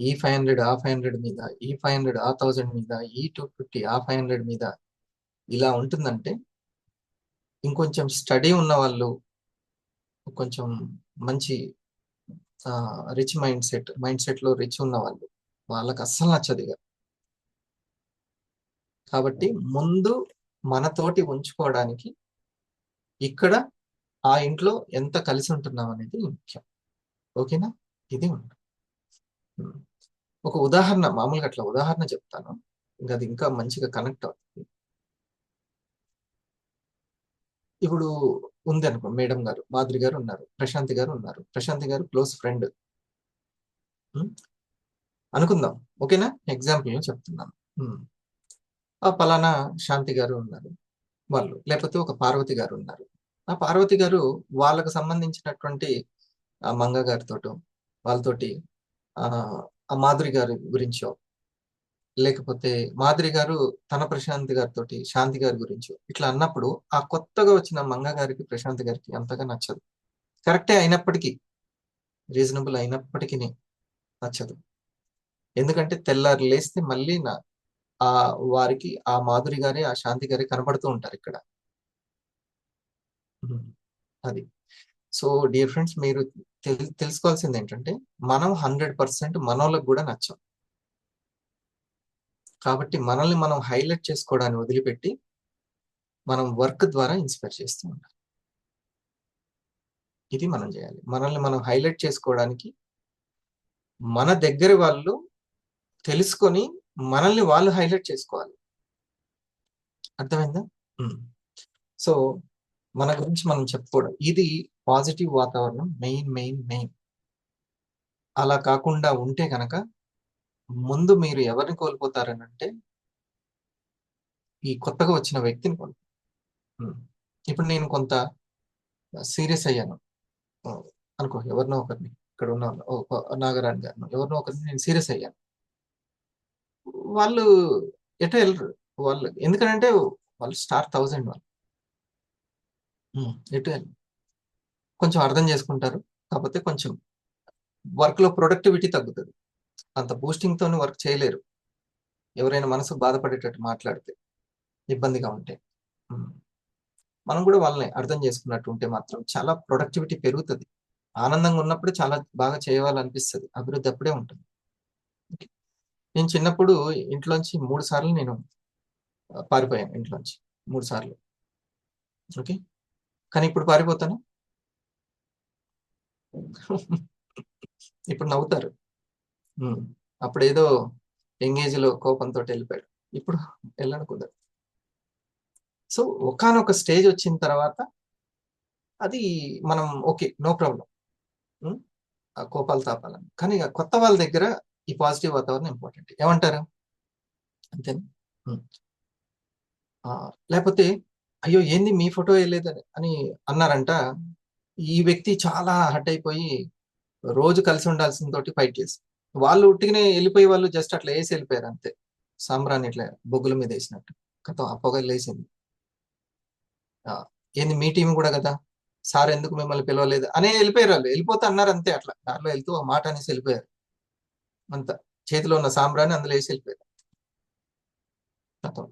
A: ఈ 500 ఆ 500 మీద, ఈ 500 ఆ 1000 మీద, ఈ 250 ఆ 500 మీద ఇలా ఉంటుందంటే ఇంకొంచెం స్టడీ ఉన్న వాళ్ళు, కొంచెం మంచి రిచ్ మైండ్ సెట్ లో రిచ్ ఉన్న వాళ్ళకి అస్సలు నచ్చదు ఇక. కాబట్టి ముందు మనతోటి ఉంచుకోవడానికి ఇక్కడ ఆ ఇంట్లో ఎంత కలిసి ఉంటున్నాం అనేది ముఖ్యం. ఓకేనా? ఇది ఉంటుంది. ఒక ఉదాహరణ, మామూలుగా అట్లా ఉదాహరణ చెప్తాను, ఇంకా అది ఇంకా మంచిగా కనెక్ట్ అవుతుంది. ఇప్పుడు ఉంది అనుకో, మేడం గారు, మాధురి గారు ఉన్నారు, ప్రశాంతి గారు ఉన్నారు. ప్రశాంతి గారు క్లోజ్ ఫ్రెండ్ అనుకుందాం. ఓకేనా? ఎగ్జాంపుల్ చెప్తున్నాను. ఆ పలానా శాంతి గారు ఉన్నారు వాళ్ళు, లేకపోతే ఒక పార్వతి గారు ఉన్నారు. ఆ పార్వతి గారు వాళ్ళకు సంబంధించినటువంటి ఆ మంగ గారితోటో వాళ్ళతోటి ఆ మాధురి గారి గురించో, లేకపోతే మాధురి గారు తన ప్రశాంతి గారితో శాంతి గారి గురించో ఇట్లా అన్నప్పుడు ఆ కొత్తగా వచ్చిన మంగ గారికి ప్రశాంతి గారికి అంతగా నచ్చదు. కరెక్టే అయినప్పటికీ, రీజనబుల్ అయినప్పటికీ నచ్చదు. ఎందుకంటే తెల్లారి లేస్తే మళ్ళీ వారికి ఆ మాధురి గారే, ఆ శాంతి గారే కనపడుతూ ఉంటారు ఇక్కడ. అది. సో డియర్ ఫ్రెండ్స్, మీరు తెలుసుకోవాల్సింది ఏంటంటే మనం 100% మనోళ్ళకు కూడా నచ్చం. కాబట్టి మనల్ని మనం హైలైట్ చేసుకోవడాన్ని వదిలిపెట్టి మనం వర్క్ ద్వారా ఇన్స్పైర్ చేస్తూ ఉండాలి. ఇది మనం చేయాలి. మనల్ని మనం హైలైట్ చేసుకోవడానికి మన దగ్గర వాళ్ళు తెలుసుకొని మనల్ని వాళ్ళు హైలైట్ చేసుకోవాలి. అర్థమైందా? సో మన గురించి మనం చెప్పుకోవడం, ఇది పాజిటివ్ వాతావరణం మెయిన్. అలా కాకుండా ఉంటే కనుక ముందు మీరు ఎవరిని కోల్పోతారని అంటే ఈ కొత్తగా వచ్చిన వ్యక్తిని కోల్పోతారు. ఇప్పుడు నేను కొంత సీరియస్ అయ్యాను అనుకో, ఎవరినో ఒకరిని, ఇక్కడ ఉన్న నాగరాణి గారిని, ఎవరినో ఒకరిని నేను సీరియస్ అయ్యాను. వాళ్ళు ఎటో వెళ్ళరు. వాళ్ళు ఎందుకంటే వాళ్ళు స్టార్ 1000 వాళ్ళు ఎటు వెళ్ళరు. కొంచెం అర్థం చేసుకుంటారు. కాకపోతే కొంచెం వర్క్ లో ప్రొడక్టివిటీ తగ్గుతుంది. అంత బూస్టింగ్ తోని వర్క్ చేయలేరు. ఎవరైనా మనసు బాధపడేటట్టు మాట్లాడితే, ఇబ్బందిగా ఉంటే మనం కూడా వాళ్ళని అర్థం చేసుకున్నట్టు ఉంటే మాత్రం చాలా ప్రొడక్టివిటీ పెరుగుతుంది. ఆనందంగా ఉన్నప్పుడు చాలా బాగా చేయాలనిపిస్తుంది. అభివృద్ధి అప్పుడే ఉంటుంది. నేను చిన్నప్పుడు ఇంట్లోంచి 3 సార్లు నేను పారిపోయాను. ఇంట్లోంచి 3 సార్లు. ఓకే, కానీ ఇప్పుడు పారిపోతాను. ఇప్పుడు నవ్వుతారు. అప్పుడు ఏదో ఎంగేజ్ లో కోపంతో వెళ్ళిపోయాడు. ఇప్పుడు వెళ్ళను కుదరదు. సో ఒకానొక స్టేజ్ వచ్చిన తర్వాత అది మనం ఓకే, నో ప్రాబ్లం, ఆ కోపాలు తాపాలని. కానీ కొత్త వాళ్ళ దగ్గర ఈ పాజిటివ్ వాతావరణం ఇంపార్టెంట్. ఏమంటారు? అంతేనా? లేకపోతే అయ్యో ఏంది మీ ఫోటో వేయలేదని అని అన్నారంట. ఈ వ్యక్తి చాలా హర్ట్ అయిపోయి రోజు కలిసి ఉండాల్సిన తోటి ఫైట్ చేసి వాళ్ళు ఉట్టిగానే వెళ్ళిపోయి వాళ్ళు జస్ట్ అట్లా వేసి వెళ్ళిపోయారు అంతే. సాంబ్రాన్ని ఇట్లా బొగ్గుల మీద వేసినట్టు కథ ఆ పొగ లేసింది. ఆ, ఏంది మీ టీం కూడా కదా, సార్ ఎందుకు మిమ్మల్ని పిలవలేదు అనే వెళ్ళిపోయారు. వాళ్ళు వెళ్ళిపోతే అన్నారు అంతే, అట్లా దారిలో వెళ్తూ ఆ మాట అనేసి వెళ్ళిపోయారు. అంత చేతిలో ఉన్న సాంబ్రాన్ని అందులో వేసి వెళ్ళిపోయారు. కథం.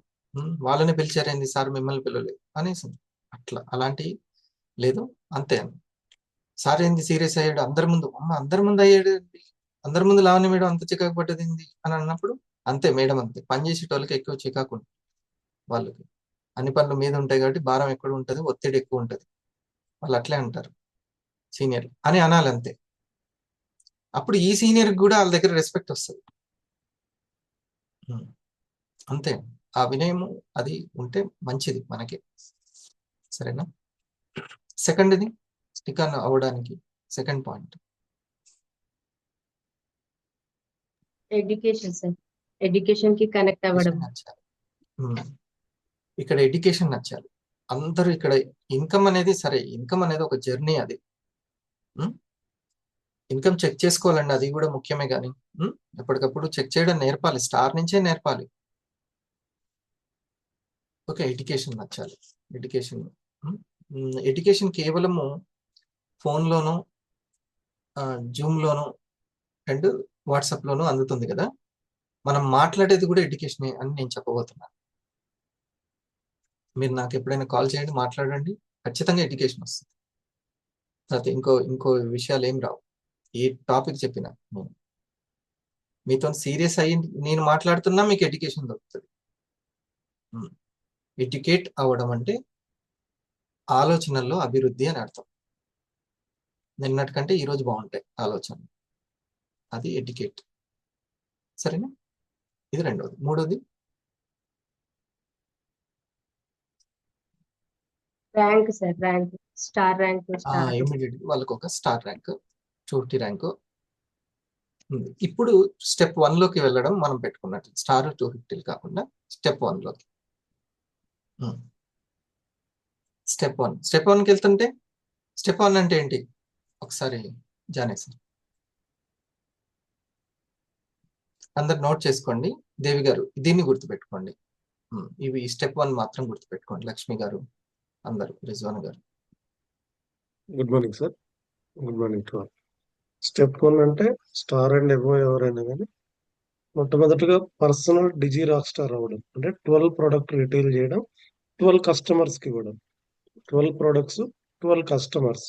A: వాళ్ళని పిలిచారేంది సార్ మిమ్మల్ని పిలవలేదు అనేసి అట్లా అలాంటి లేదు అంతే. సార్ ఏంది సీరియస్ అయ్యాడు అందరి ముందు, అమ్మ అందరి ముందు అయ్యాడు ఏంటి? అందరి ముందు లావణ్య మేడం అంత చికాకు పడ్డది ఏంది అని అన్నప్పుడు అంతే, మేడం అంతే. పని చేసేటోళ్ళకి ఎక్కువ చికాకు ఉంటుంది. వాళ్ళకి అన్ని పనులు మీద ఉంటాయి కాబట్టి భారం ఎక్కువ ఉంటుంది, ఒత్తిడి ఎక్కువ ఉంటుంది. వాళ్ళు అట్లే అంటారు సీనియర్ అని అనాలి అంతే. అప్పుడు ఈ సీనియర్ కూడా వాళ్ళ దగ్గర రెస్పెక్ట్ వస్తుంది. అంతే. ఆ వినయము అది ఉంటే మంచిది మనకి. సరేనా? సెకండ్ ఇది స్టిక్ ఆన్ అవ్వడానికి second point
E: education sir, education కి కనెక్ట్ అవ్వడం.
A: నచ్చాలి. ఇక్కడ ఎడ్యుకేషన్ నచ్చాలి. అందరూ ఇక్కడ ఇన్కమ్ అనేది సరే, ఇన్కమ్ అనేది ఒక జర్నీ. అది ఇన్కమ్ చెక్ చేసుకోవాలండి, అది కూడా ముఖ్యమే. కానీ ఎప్పటికప్పుడు చెక్ చేయడం నేర్పాలి, స్టార్ నుంచే నేర్పాలి. ఓకే, ఎడ్యుకేషన్ నచ్చాలి. ఎడ్యుకేషన్ ఎడ్యుకేషన్ కేవలము ఫోన్లోనూ జూమ్లోనూ అండ్ వాట్సాప్లోనూ అందుతుంది కదా. మనం మాట్లాడేది కూడా ఎడ్యుకేషనే అని నేను చెప్పబోతున్నాను. మీరు నాకు ఎప్పుడైనా కాల్ చేయండి, మాట్లాడండి, ఖచ్చితంగా ఎడ్యుకేషన్ వస్తుంది. తర్వాత ఇంకో విషయాలు ఏం రావు. ఏ టాపిక్ చెప్పినా మీతో సీరియస్ అయ్యి నేను మాట్లాడుతున్నా మీకు ఎడ్యుకేషన్ దొరుకుతుంది. ఎడ్యుకేట్ అవ్వడం అంటే ఆలోచనల్లో అభివృద్ధి అని అర్థం. నిన్నటికంటే ఈరోజు బాగుంటాయి ఆలోచనలు, అది ఎడ్యుకేట్. సరేనా? ఇది రెండోది. మూడోది
E: rank sir, rank, star rank.
A: Immediate వాళ్ళకి ఒక స్టార్ ర్యాంక్, 250 ర్యాంకు ఉంది. ఇప్పుడు స్టెప్ 1 లోకి వెళ్ళడం మనం పెట్టుకున్నట్టు స్టార్ 250 కాకుండా స్టెప్ 1 లోకి. స్టెప్ 1కి వెళ్తుంటే స్టెప్ 1 అంటే ఏంటి ఒకసారి జానేసి అందరు నోట్ చేసుకోండి. దేవి గారు దీన్ని గుర్తుపెట్టుకోండి. ఇవి స్టెప్ 1 మాత్రం గుర్తుపెట్టుకోండి. లక్ష్మి గారు, అందరు, రిజ్వాన్ గారు.
F: Good morning sir. Good morning to all. Step 1 అంటే స్టార్ అండ్ ఎబో ఎవరైనా కానీ మొట్టమొదటిగా పర్సనల్ డిజి రాక్ స్టార్ అవ్వడం. అంటే 12 ప్రోడక్ట్ రిటైల్ చేయడం, 12 కస్టమర్స్కి ఇవ్వడం. 12 ప్రోడక్ట్స్, 12 కస్టమర్స్,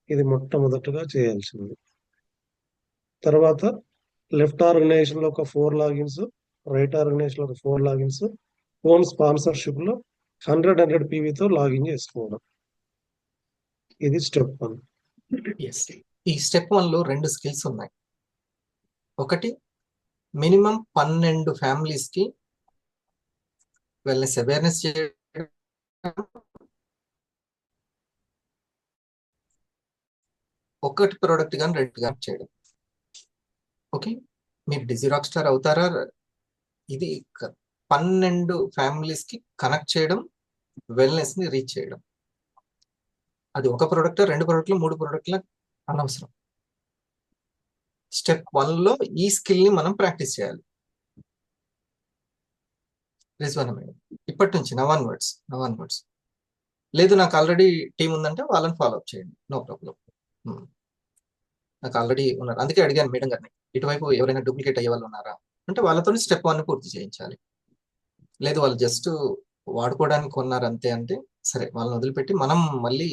F: ఇది మొట్టమొదటిగా చేయాల్సింది. తర్వాత లెఫ్ట్ ఆర్గనైజేషన్లో ఒక 4 లాగిన్స్, రైట్ ఆర్గనైజేషన్లో ఒక 4 లాగిన్స్, ఓన్ స్పాన్సర్షిప్లో 100 పీవీతో లాగిన్ చేసుకోవడం. ఇది స్టెప్ 1.
A: ఈ స్టెప్ 1లో 2 స్కిల్స్ ఉన్నాయి. ఒకటి మినిమం 12 ఫ్యామిలీస్ కి వెల్నెస్ అవేర్నెస్ చేయడం, ఒకటి ప్రోడక్ట్ కానీ 2 కానీ చేయడం. ఓకే, మీరు డిజి రాక్ స్టార్ అవుతారా? ఇది 12 ఫ్యామిలీస్ కి కనెక్ట్ చేయడం, వెల్నెస్ ని రీచ్ చేయడం. అది ఒక ప్రోడక్ట్, 2 ప్రోడక్ట్లు, 3 ప్రోడక్ట్ల అనవసరం. స్టెప్ 1లో ఈ స్కిల్ ని మనం ప్రాక్టీస్ చేయాలి. రిజ్వాన్ మేడం ఇప్పటి నుంచి నవ్ లేదు నాకు ఆల్రెడీ టీం ఉందంటే వాళ్ళని ఫాలో అప్ చేయండి, నో ప్రాబ్లం. నాకు ఆల్రెడీ ఉన్నారు, అందుకే అడిగాను మేడం గారిని, ఇటువైపు ఎవరైనా డూప్లికేట్ అయ్యే వాళ్ళు ఉన్నారా అంటే వాళ్ళతో స్టెప్ 1 పూర్తి చేయించాలి. లేదు వాళ్ళు జస్ట్ వాడుకోవడానికి కొన్నారు అంతే అంటే సరే, వాళ్ళని వదిలిపెట్టి మనం మళ్ళీ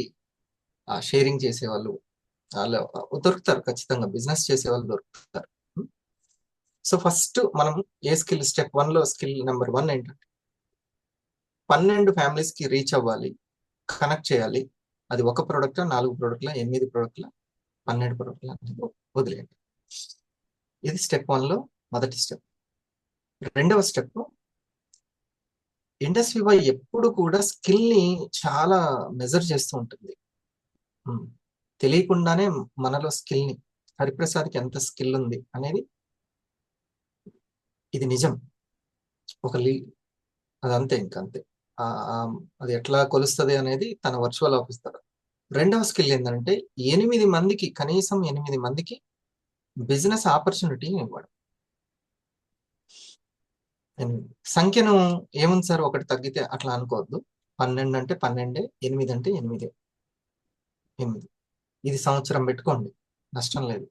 A: షేరింగ్ చేసేవాళ్ళు వాళ్ళు దొరుకుతారు, ఖచ్చితంగా బిజినెస్ చేసే వాళ్ళు దొరుకుతారు. సో ఫస్ట్ మనం ఏ స్కిల్, స్టెప్ 1లో స్కిల్ నెంబర్ 1 ఏంటంటే 12 ఫ్యామిలీస్ కి రీచ్ అవ్వాలి, కనెక్ట్ చేయాలి. అది ఒక ప్రోడక్ట్, 4 ప్రోడక్ట్ల, 8 ప్రోడక్ట్ల, 12 ప్రోడక్ట్ల వదిలేయండి. ఇది స్టెప్ 1లో మొదటి స్టెప్. రెండవ స్టెప్, ఇండస్ట్రీ వై ఎప్పుడు కూడా స్కిల్ ని చాలా మెజర్ చేస్తూ ఉంటుంది. తెలియకుండానే మనలో స్కిల్ ని, హరిప్రసాద్కి ఎంత స్కిల్ ఉంది అనేది ఇది నిజం. ఒక అదంతే, ఇంకంతే. అది ఎట్లా కొలుస్తుంది అనేది తన వర్చువల్ ఆఫీసర్. రెండవ స్కిల్ ఏంటంటే 8 మందికి, కనీసం 8 మందికి బిజినెస్ ఆపర్చునిటీ ఇవ్వడం. సంఖ్యను ఏముంది సార్ ఒకటి తగ్గితే అట్లా అనుకోవద్దు. 12 అంటే 12, 8 అంటే 8. ఇది సంవత్సరం పెట్టుకోండి, నష్టం లేదు.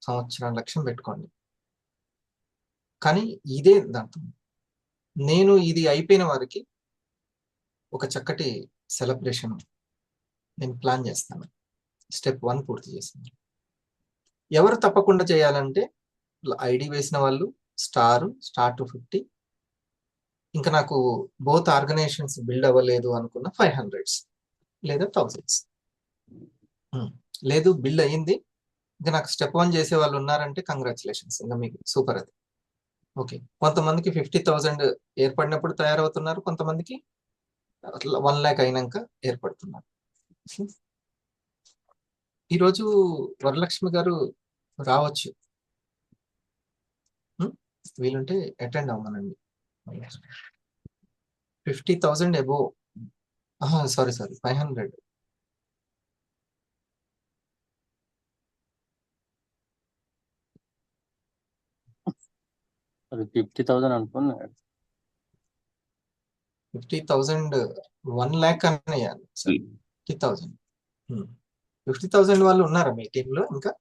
A: సంవత్సరం లక్ష్యం పెట్టుకోండి. కానీ ఇదే దాంతో నేను ఇది అయిపోయిన వారికి ఒక చక్కటి సెలబ్రేషన్ నేను ప్లాన్ చేస్తాను. స్టెప్ 1 పూర్తి చేస్తాను. ఎవరు తప్పకుండా చేయాలంటే ఐడి వేసిన వాళ్ళు స్టార్ టు 50, ఇంకా నాకు బోత్ ఆర్గనైజేషన్స్ బిల్డ్ అవ్వలేదు అనుకున్న 500s లేదా 1000s. లేదు బిల్డ్ అయ్యింది, ఇంకా నాకు స్టెప్ 1 చేసే వాళ్ళు ఉన్నారంటే కంగ్రాచులేషన్స్, ఇంకా మీకు సూపర్ అది. ఓకే, కొంతమందికి 50,000 ఏర్పడినప్పుడు తయారవుతున్నారు, కొంతమందికి 1 lakh అయినాక ఏర్పడుతున్నారు. ఈరోజు వరలక్ష్మి గారు రావచ్చు, వీలుంటే అటెండ్ అవ్వమనండి. 50,000 above, sorry 500.
G: అది 50,000 అనుకున్నాడు.
A: 50,000 1 lakh అని సార్. 50,000 50,000 వాళ్ళు ఉన్నారా మీ టీంలో? ఇంకా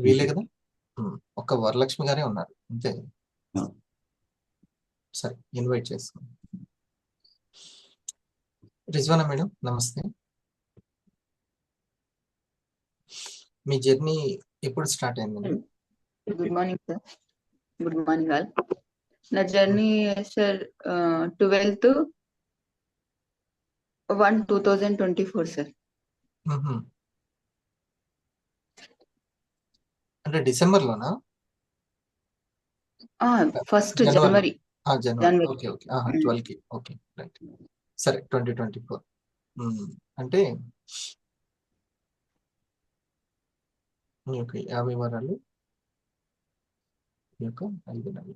A: వీలే కదా, ఒక్క వరలక్ష్మి గారే ఉన్నారు అంతే. సరే, ఇన్వైట్ చేసుకోండి. రిజ్వానా మేడం నమస్తే. మీ జర్నీ ఎప్పుడు స్టార్ట్ అయిందండి?
H: Good morning sir. Good morning all. నా జర్నీ సార్ 12th 1 2024 సార్.
A: అంటే డిసెంబర్లోనా?
H: ఫస్ట్ జనవరి.
A: జనవరి, ఓకే ఓకే. 12కి, ఓకే రైట్. సరే 2024 అంటే మీ యొక్క 50 వారాలు, మీ యొక్క 5 నెలలు,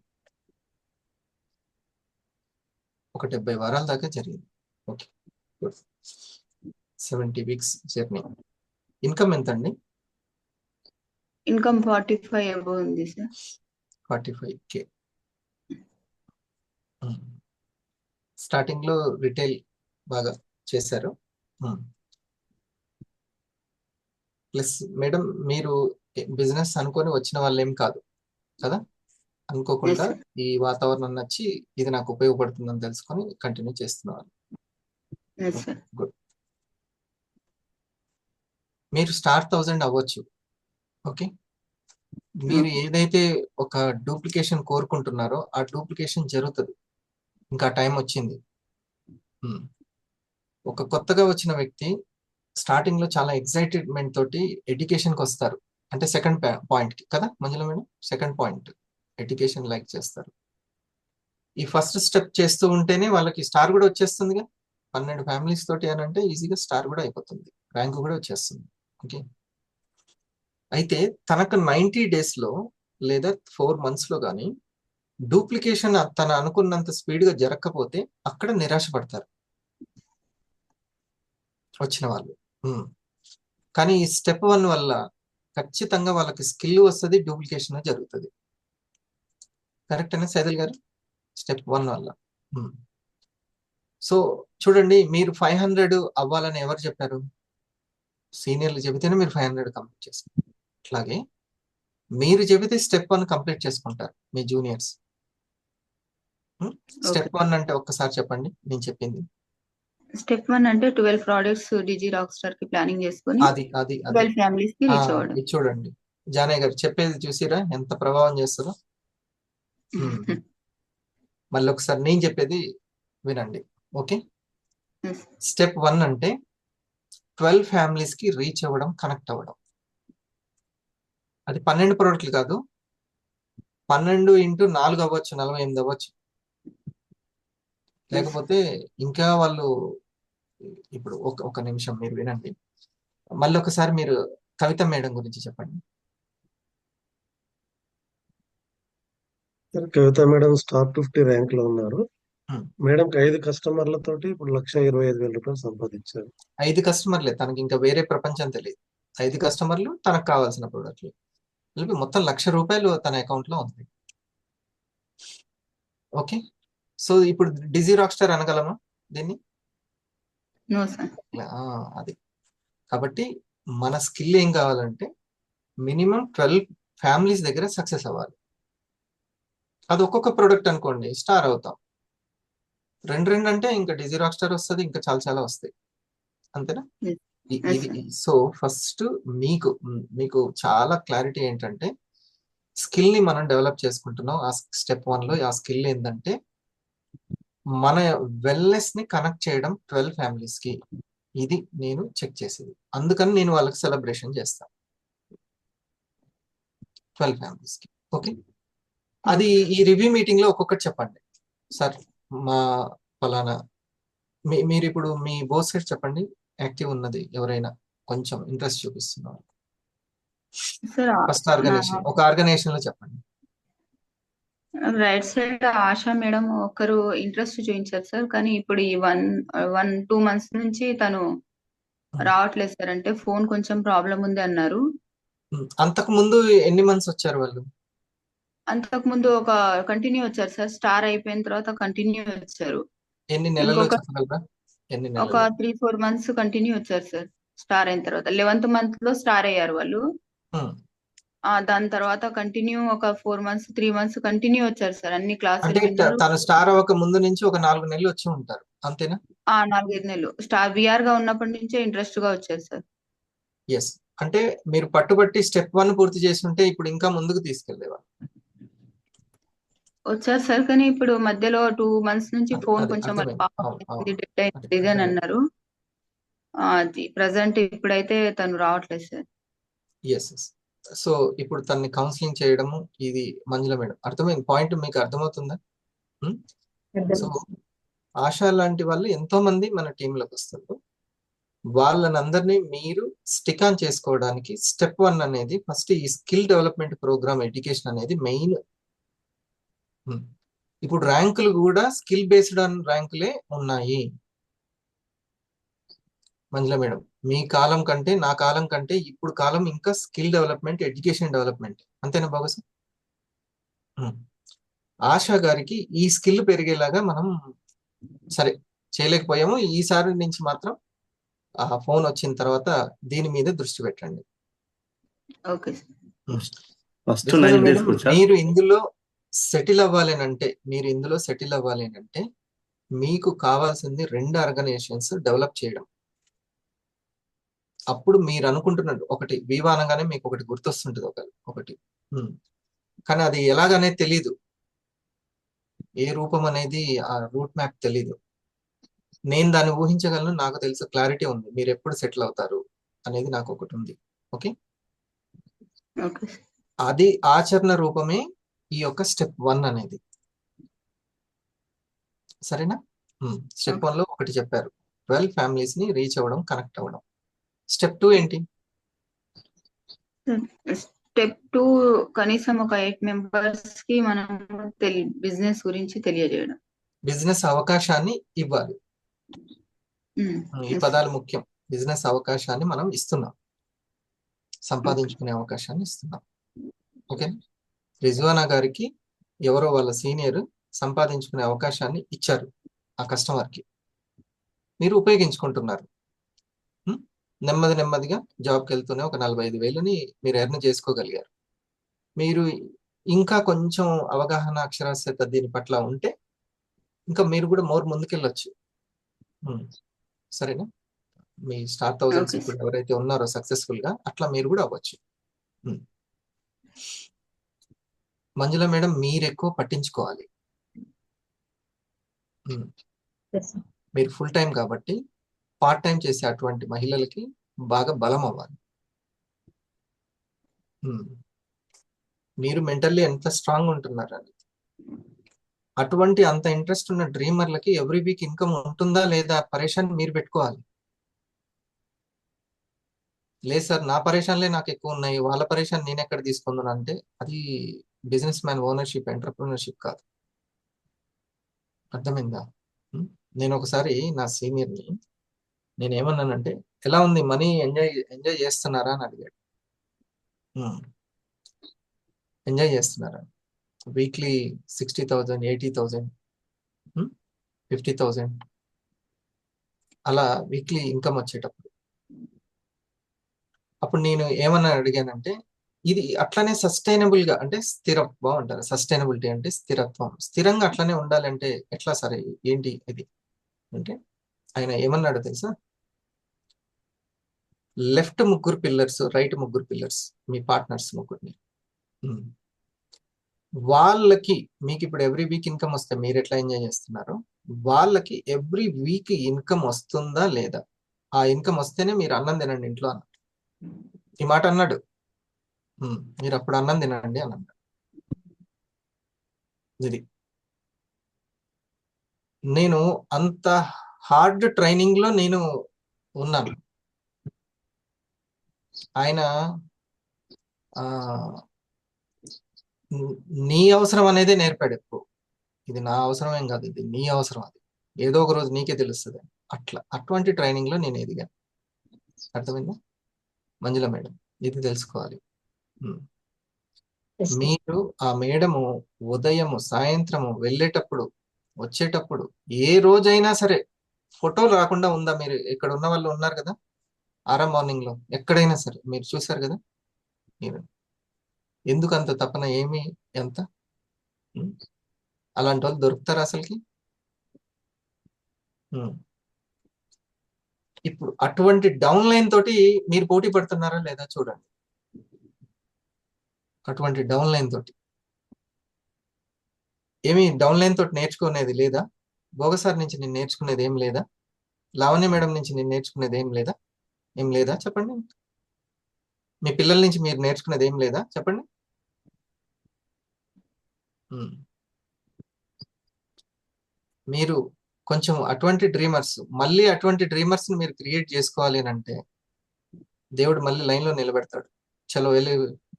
A: ఒక 70 వారాల దాకా జరిగింది. Okay good. 70 weeks journey. Income ఎంత అండి?
H: ఇన్కమ్ 45 అబోవ్ ఉంది సార్.
A: 45K. స్టార్టింగ్ లో రిటైల్ బాగా చేశారు. ప్లస్ మేడం మీరు బిజినెస్ అనుకొని వచ్చిన వాళ్ళు ఏం కాదు కదా, అనుకోకుండా ఈ వాతావరణం నచ్చి ఇది నాకు ఉపయోగపడుతుందని తెలుసుకొని కంటిన్యూ చేస్తున్నారు. గుడ్. మీరు స్టార్ 1000 అవ్వచ్చు. ఓకే, మీరు ఏదైతే ఒక డూప్లికేషన్ కోరుకుంటున్నారో ఆ డూప్లికేషన్ జరుగుతుంది. ఇంకా టైం వచ్చింది. ఒక కొత్తగా వచ్చిన వ్యక్తి స్టార్టింగ్ లో చాలా ఎక్సైటెడ్మెంట్ తోటి ఎడ్యుకేషన్కి వస్తారు. అంటే సెకండ్ పాయింట్కి కదా Manjula madam, second point education like చేస్తారు. ఈ ఫస్ట్ స్టెప్ చేస్తూ ఉంటేనే వాళ్ళకి స్టార్ కూడా వచ్చేస్తుందిగా. 12 ఫ్యామిలీస్ తోటి అని అంటే ఈజీగా స్టార్ కూడా అయిపోతుంది, ర్యాంక్ కూడా వచ్చేస్తుంది. ఓకే, అయితే తనకు 90 days లో లేదా 4 months లో కానీ డూప్లికేషన్ తన అనుకున్నంత స్పీడ్గా జరగకపోతే అక్కడ నిరాశ పడతారు వచ్చిన వాళ్ళు. కానీ ఈ స్టెప్ 1 వల్ల ఖచ్చితంగా వాళ్ళకి స్కిల్ వస్తుంది, డూప్లికేషన్ జరుగుతుంది. కరెక్టేనా సైదల్ గారు? స్టెప్ 1 వల్ల. సో చూడండి, మీరు 500 అవ్వాలని ఎవరు చెప్పారు? సీనియర్లు చెబితేనే మీరు 500 కంప్లీట్ చేసుకుంటారు. అట్లాగే మీరు చెబితే స్టెప్ 1 కంప్లీట్ చేసుకుంటారు మీ జూనియర్స్. స్టెప్ 1 అంటే ఒక్కసారి చెప్పండి నేను చెప్పింది.
H: స్టెప్ 1 అంటే 12 products డిజి రాక్ స్టార్ కి ప్లానింగ్ చేసుకొని
A: అది
H: 12 families కి రీచ్ అవ్వడం.
A: ఇది చూడండి జానయ్య గారు చెప్పేది చూసిరా ఎంత ప్రభావం చేస్తుందో. మళ్ళీ ఒకసారి నేను చెప్పేది వినండి. ఓకే, స్టెప్ 1 అంటే 12 families కి రీచ్ అవ్వడం, కనెక్ట్ అవ్వడం. అది 12 ప్రోడక్ట్లు కాదు, 12 into 4 అవ్వచ్చు, 48 అవ్వచ్చు. లేకపోతే ఇంకా వాళ్ళు ఇప్పుడు ఒక నిమిషం మీరు వినండి. మళ్ళీ ఒకసారి మీరు కవిత మేడం గురించి చెప్పండి.
F: కవిత మేడం స్టార్ 50 ర్యాంక్ లో ఉన్నారు.
A: ఉమ్.
F: మేడంకి 5 కస్టమర్లతోటి ఇప్పుడు 1,25,000 సంపాదించారు.
A: 5 కస్టమర్లే, తనకి ఇంకా వేరే ప్రపంచం తెలియదు. 5 కస్టమర్లు, తనకు కావాల్సిన ప్రోడక్ట్లు కలిపి మొత్తం ₹1,00,000 తన అకౌంట్ లో ఉంది. ఓకే, సో ఇప్పుడు డిజీ రాక్ స్టార్ అనగలమా దీన్ని?
H: No sir.
A: ఆ, అది కాబట్టి మన స్కిల్ ఏం కావాలంటే మినిమం 12 ఫ్యామిలీస్ దగ్గర సక్సెస్ అవ్వాలి. అది ఒక్కొక్క ప్రోడక్ట్ అనుకోండి స్టార్ అవుతాం. రెండు అంటే ఇంకా డిజీ రాక్ స్టార్ వస్తుంది, ఇంకా చాలా చాలా వస్తాయి. అంతేనా?
H: Yes.
A: ఇది సో ఫస్ట్ మీకు చాలా క్లారిటీ ఏంటంటే స్కిల్ ని మనం డెవలప్ చేసుకుంటున్నాం. ఆ స్టెప్ 1 లో ఆ స్కిల్ ఏంటంటే మన వెల్నెస్ ని కనెక్ట్ చేయడం 12 ఫ్యామిలీస్ కి. ఇది నేను చెక్ చేసేది, అందుకని నేను వాళ్ళకి సెలబ్రేషన్ చేస్తాను 12 ఫ్యామిలీస్ కి. ఓకే, అది ఈ రివ్యూ మీటింగ్ లో ఒక్కొక్కటి చెప్పండి. సార్ మా ఫలానా మీరు ఇప్పుడు మీ బోస్ సైడ్ చెప్పండి, యాక్టివ్ ఉన్నది ఎవరైనా కొంచెం ఇంట్రెస్ట్ చూపిస్తున్నారు.
H: సార్
A: ఫస్ట్ ఆర్గనైజేషన్, ఒక ఆర్గనైజేషన్ లో చెప్పండి.
H: రైట్ సైడ్ ఆశా మేడం ఒకరు ఇంట్రెస్ట్ చూపించారు సార్, కానీ ఇప్పుడు ఈ 1-2 months నుంచి తను రావట్లేదు సార్. అంటే ఫోన్ కొంచెం ప్రాబ్లం ఉంది అన్నారు.
A: అంతకు ముందు ఎన్ని మంత్స్ వచ్చారు వాళ్ళు?
H: అంతకు ముందు ఒక కంటిన్యూ వచ్చారు సార్. స్టార్ అయిపోయిన తర్వాత కంటిన్యూ వచ్చారు.
A: ఎన్ని నెలల్లో
H: ఇంకొక
A: చెప్పగలరా? ఎన్ని
H: ఒక
A: నెలలు?
H: 3-4 months కంటిన్యూ వచ్చారు సార్. స్టార్ అయిన తర్వాత 11th month లో స్టార్ అయ్యారు వాళ్ళు. దాని తర్వాత కంటిన్యూ ఒక 4 months 3 months కంటిన్యూ వచ్చారు సార్. అన్ని క్లాసులు
A: అంటే
H: విన్నారు.
A: తను స్టార్ అవ్వక ముందు నుంచి ఒక 4 నెలలు వచ్చి ఉంటారు, అంతేనా?
H: 4-5 నెలలు స్టార్ విఆర్ గా ఉన్నప్పటి నుంచే ఇంట్రెస్ట్ గా వచ్చారు సార్.
A: ఎస్, అంటే మీరు పట్టుబట్టి స్టెప్ 1 పూర్తి చేసి ఉంటే ఇప్పుడు ఇంకా ముందుకు తీసుకెళ్లేవారు.
H: వచ్చారు సార్, కానీ ఇప్పుడు మధ్యలో 2 months నుంచి
A: అది-
H: ఫోన్
A: అది
H: కొంచెం
A: అర్థమైంది. అవును, అవును.
H: డెడ్
A: అది
H: అయింది అని
A: అర్థమైంది.
H: అన్నారు. అది ప్రజెంట్ ఇప్పుడైతే తను రావట్లేదు సార్.
A: Yes yes. సో ఇప్పుడు తనని కౌన్సిలింగ్ చేయడము, ఇది మంజుల మేడం అర్థమైంది. పాయింట్ మీకు అర్థమవుతుందా? సో ఆశా లాంటి వాళ్ళు ఎంతో మంది మన టీంలోకి వస్తారు. వాళ్ళనందరినీ మీరు స్టిక్ ఆన్ చేసుకోవడానికి స్టెప్ 1 అనేది ఫస్ట్ ఈ స్కిల్ డెవలప్మెంట్ ప్రోగ్రామ్ ఎడ్యుకేషన్ అనేది మెయిన్. ఇప్పుడు ర్యాంకులు కూడా స్కిల్ బేస్డ్ ఆన్ ర్యాంకులే ఉన్నాయి. మంజుల మేడం, మీ కాలం కంటే నా కాలం కంటే ఇప్పుడు కాలం ఇంకా స్కిల్ డెవలప్మెంట్, ఎడ్యుకేషన్ డెవలప్మెంట్, అంతేనా బాబు సార్? ఆశా గారికి ఈ స్కిల్ పెరిగేలాగా మనం సరే చేయలేకపోయాము. ఈసారి నుంచి మాత్రం ఆ ఫోన్ వచ్చిన తర్వాత దీని మీద దృష్టి పెట్టండి.
H: Okay sir.
G: First
A: Rizwana
G: 9 days
A: madam,
G: కూర్చో.
A: మీరు ఇందులో సెటిల్ అవ్వాలి అంటే మీకు కావాల్సింది 2 ఆర్గనైజేషన్స్ డెవలప్ చేయడం. అప్పుడు మీరు అనుకుంటున్నట్టు ఒకటి వివా అనగానే మీకు ఒకటి గుర్తొస్తుంటుంది ఒకటి కానీ అది ఎలాగనేది తెలీదు, ఏ రూపం అనేది ఆ రూట్ మ్యాప్ తెలీదు. నేను దాన్ని ఊహించగలను, నాకు తెలుసు, క్లారిటీ ఉంది. మీరు ఎప్పుడు సెటిల్ అవుతారు అనేది నాకు ఒకటి ఉంది. Okay,
H: okay sir.
A: అది ఆచరణ రూపమే ఈ యొక్క స్టెప్ 1 అనేది. సరేనా? స్టెప్ 1 లో ఒకటి చెప్పారు, 12 ఫ్యామిలీస్ ని రీచ్ అవ్వడం, కనెక్ట్ అవ్వడం. స్టెప్ 2 ఏంటి?
H: స్టెప్ 2 కనీసం ఒక 8 members కి మనం బిజినెస్ గురించి తెలియజేయడం.
A: బిజినెస్ అవకాశాన్ని ఇవ్వాలి. ఈ పదాలు ముఖ్యం. బిజినెస్ అవకాశాన్ని మనం ఇస్తున్నాం, సంపాదించుకునే అవకాశాన్ని ఇస్తున్నాం. ఓకే, రిజ్వానా గారికి ఎవరో వాళ్ళ సీనియర్ సంపాదించుకునే అవకాశాన్ని ఇచ్చారు ఆ కస్టమర్ కి, మీరు ఉపయోగించుకుంటున్నారు. నెమ్మదిగా జాబ్కి వెళ్తూనే ఒక 45,000ని మీరు ఎర్న్ చేసుకోగలిగారు. మీరు ఇంకా కొంచెం అవగాహన, అక్షరాస్యత దీని పట్ల ఉంటే ఇంకా మీరు కూడా ముందుకెళ్ళొచ్చు. సరేనా? మీ స్టార్ 1000s ఇప్పుడు ఎవరైతే ఉన్నారో సక్సెస్ఫుల్ గా, అట్లా మీరు కూడా అవ్వచ్చు. మంజుల మేడం, మీరు ఎక్కువ పట్టించుకోవాలి. మీరు ఫుల్ టైం కాబట్టి పార్ట్ టైం చేసే అటువంటి మహిళలకి బాగా బలం అవ్వాలి. మీరు మెంటల్లీ ఎంత స్ట్రాంగ్ ఉంటున్నారని, అటువంటి అంత ఇంట్రెస్ట్ ఉన్న డ్రీమర్లకి ఎవ్రీ వీక్ ఇన్కమ్ ఉంటుందా లేదా పరేషాన్ మీరు పెట్టుకోవాలి. లేదు సార్, నా పరేషాన్లే నాకు ఎక్కువ ఉన్నాయి, వాళ్ళ పరేషాన్ నేను ఎక్కడ తీసుకుందాను అంటే అది బిజినెస్ మ్యాన్ ఓనర్షిప్, ఎంటర్ప్రినర్షిప్ కాదు. అర్థమైందా? నేను ఒకసారి నా సీనియర్ని నేను ఏమన్నానంటే, ఎలా ఉంది మనీ ఎంజాయ్ చేస్తున్నారా అని అడిగాడు. ఎంజాయ్ చేస్తున్నారా? వీక్లీ 60,000, 80,000, 50,000 అలా వీక్లీ ఇన్కమ్ వచ్చేటప్పుడు అప్పుడు నేను ఏమన్నా అడిగానంటే, ఇది అట్లనే సస్టైనబుల్ గా అంటే స్థిరత్వం అంటారు. సస్టైనబిలిటీ అంటే స్థిరత్వం. స్థిరంగా అట్లనే ఉండాలంటే ఎట్లా సరే ఏంటి ఇది అంటే, ఆయన ఏమన్నాడు తెలుసా? లెఫ్ట్ 3 పిల్లర్స్, రైట్ 3 పిల్లర్స్, మీ పార్ట్నర్స్ 3ని, వాళ్ళకి మీకు ఇప్పుడు ఎవ్రీ వీక్ ఇన్కమ్ వస్తే మీరు ఎట్లా ఎంజాయ్ చేస్తున్నారో, వాళ్ళకి ఎవ్రీ వీక్ ఇన్కమ్ వస్తుందా లేదా? ఆ ఇన్కమ్ వస్తేనే మీరు అన్నం తినండి ఇంట్లో అన్నాడు. ఈ మాట అన్నాడు. మీరు అప్పుడు అన్నం తినండి అని అన్నాడు. ఇది నేను అంత హార్డ్ ట్రైనింగ్ లో నేను ఉన్నాను. ఆయన నీ అవసరం అనేది నేర్పాడు ఎక్కువ. ఇది నా అవసరం ఏం కాదు, ఇది నీ అవసరం, అది ఏదో ఒక రోజు నీకే తెలుస్తుంది. అటువంటి ట్రైనింగ్ లో నేను ఎదిగాను. అర్థమైందా మంజుల మేడం? ఇది తెలుసుకోవాలి. మీరు ఆ మేడము ఉదయము సాయంత్రము వెళ్ళేటప్పుడు వచ్చేటప్పుడు ఏ రోజైనా సరే ఫోటోలు రాకుండా ఉందా? మీరు ఇక్కడ ఉన్న వాళ్ళు ఉన్నారు కదా, మార్నింగ్ లో ఎక్కడైనా సరే మీరు చూసారు కదా. మీరు ఎందుకు అంత తపన, ఏమి ఎంత? అలాంటి వాళ్ళు దొరుకుతారా అసలుకి? ఇప్పుడు అటువంటి డౌన్ లైన్ తోటి మీరు పోటీ పడుతున్నారా లేదా చూడండి. అటువంటి డౌన్ లైన్ తోటి ఏమి డౌన్ లైన్ తోటి నేర్చుకునేది లేదా? భోగసార్ నుంచి నేను నేర్చుకునేది ఏం లేదా? లావణ్య మేడం నుంచి నేను నేర్చుకునేది ఏం లేదా చెప్పండి. మీ పిల్లల నుంచి మీరు నేర్చుకునేది ఏం లేదా చెప్పండి. మీరు కొంచెం అటువంటి డ్రీమర్స్, మళ్ళీ అటువంటి డ్రీమర్స్ ని మీరు క్రియేట్ చేసుకోవాలి అని అంటే దేవుడు మళ్ళీ లైన్ లో నిలబెడతాడు. చలో వెళ్ళి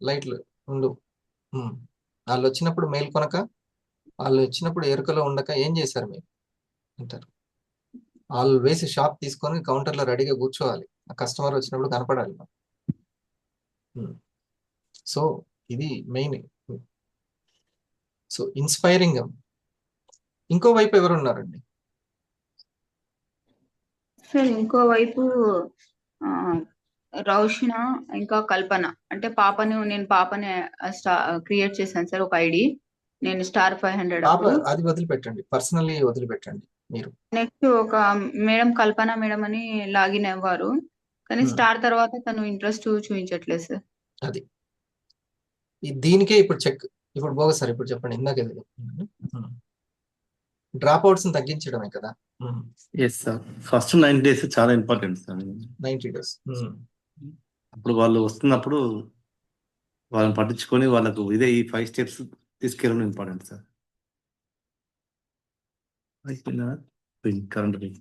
A: లైట్లు ఉండు. వాళ్ళు వచ్చినప్పుడు మేల్కొనక, వాళ్ళు వచ్చినప్పుడు ఎరుకలో ఉండక ఏం చేశారు మీరు అంటారు. వాళ్ళు వేసి షాప్ తీసుకొని కౌంటర్లో రెడీగా కూర్చోవాలి. ఆ కస్టమర్ వచ్చినప్పుడు కనపడాలి. సో ఇది మెయిన్. So inspiring. ఇంకో వైపు ఎవరు ఉన్నారండి?
H: సార్ ఇంకో వైపు రౌషిన ఇంకా కల్పన, అంటే నేను పాపని క్రియేట్ చేశాను సార్ ఒక ఐడి. నేను స్టార్ 500
A: అది వదిలిపెట్టండి, పర్సనల్లీ వదిలిపెట్టండి. మీరు
H: నెక్స్ట్ ఒక మేడం కల్పన మేడం అని లాగిన్ అవ్వారు, కానీ స్టార్ తర్వాత తను ఇంట్రెస్ట్ చూపించట్లేదు సార్.
A: అది దీనికే ఇప్పుడు చెక్. ఇప్పుడు బోగస్ సార్ ఇప్పుడు చెప్పండి. ఇందాక డ్రాప్ అవుట్స్ తగ్గించడమే కదా.
G: ఎస్ సార్, ఫస్ట్ 90 days చాలా ఇంపార్టెంట్ సార్.
A: 90 days
G: అప్పుడు వాళ్ళు వస్తున్నప్పుడు వాళ్ళని పట్టించుకొని వాళ్ళకు ఇదే ఈ 5 steps తీసుకెళ్ళడం ఇంపార్టెంట్ సార్. అయిపోయిందా కరెంట్ బిల్?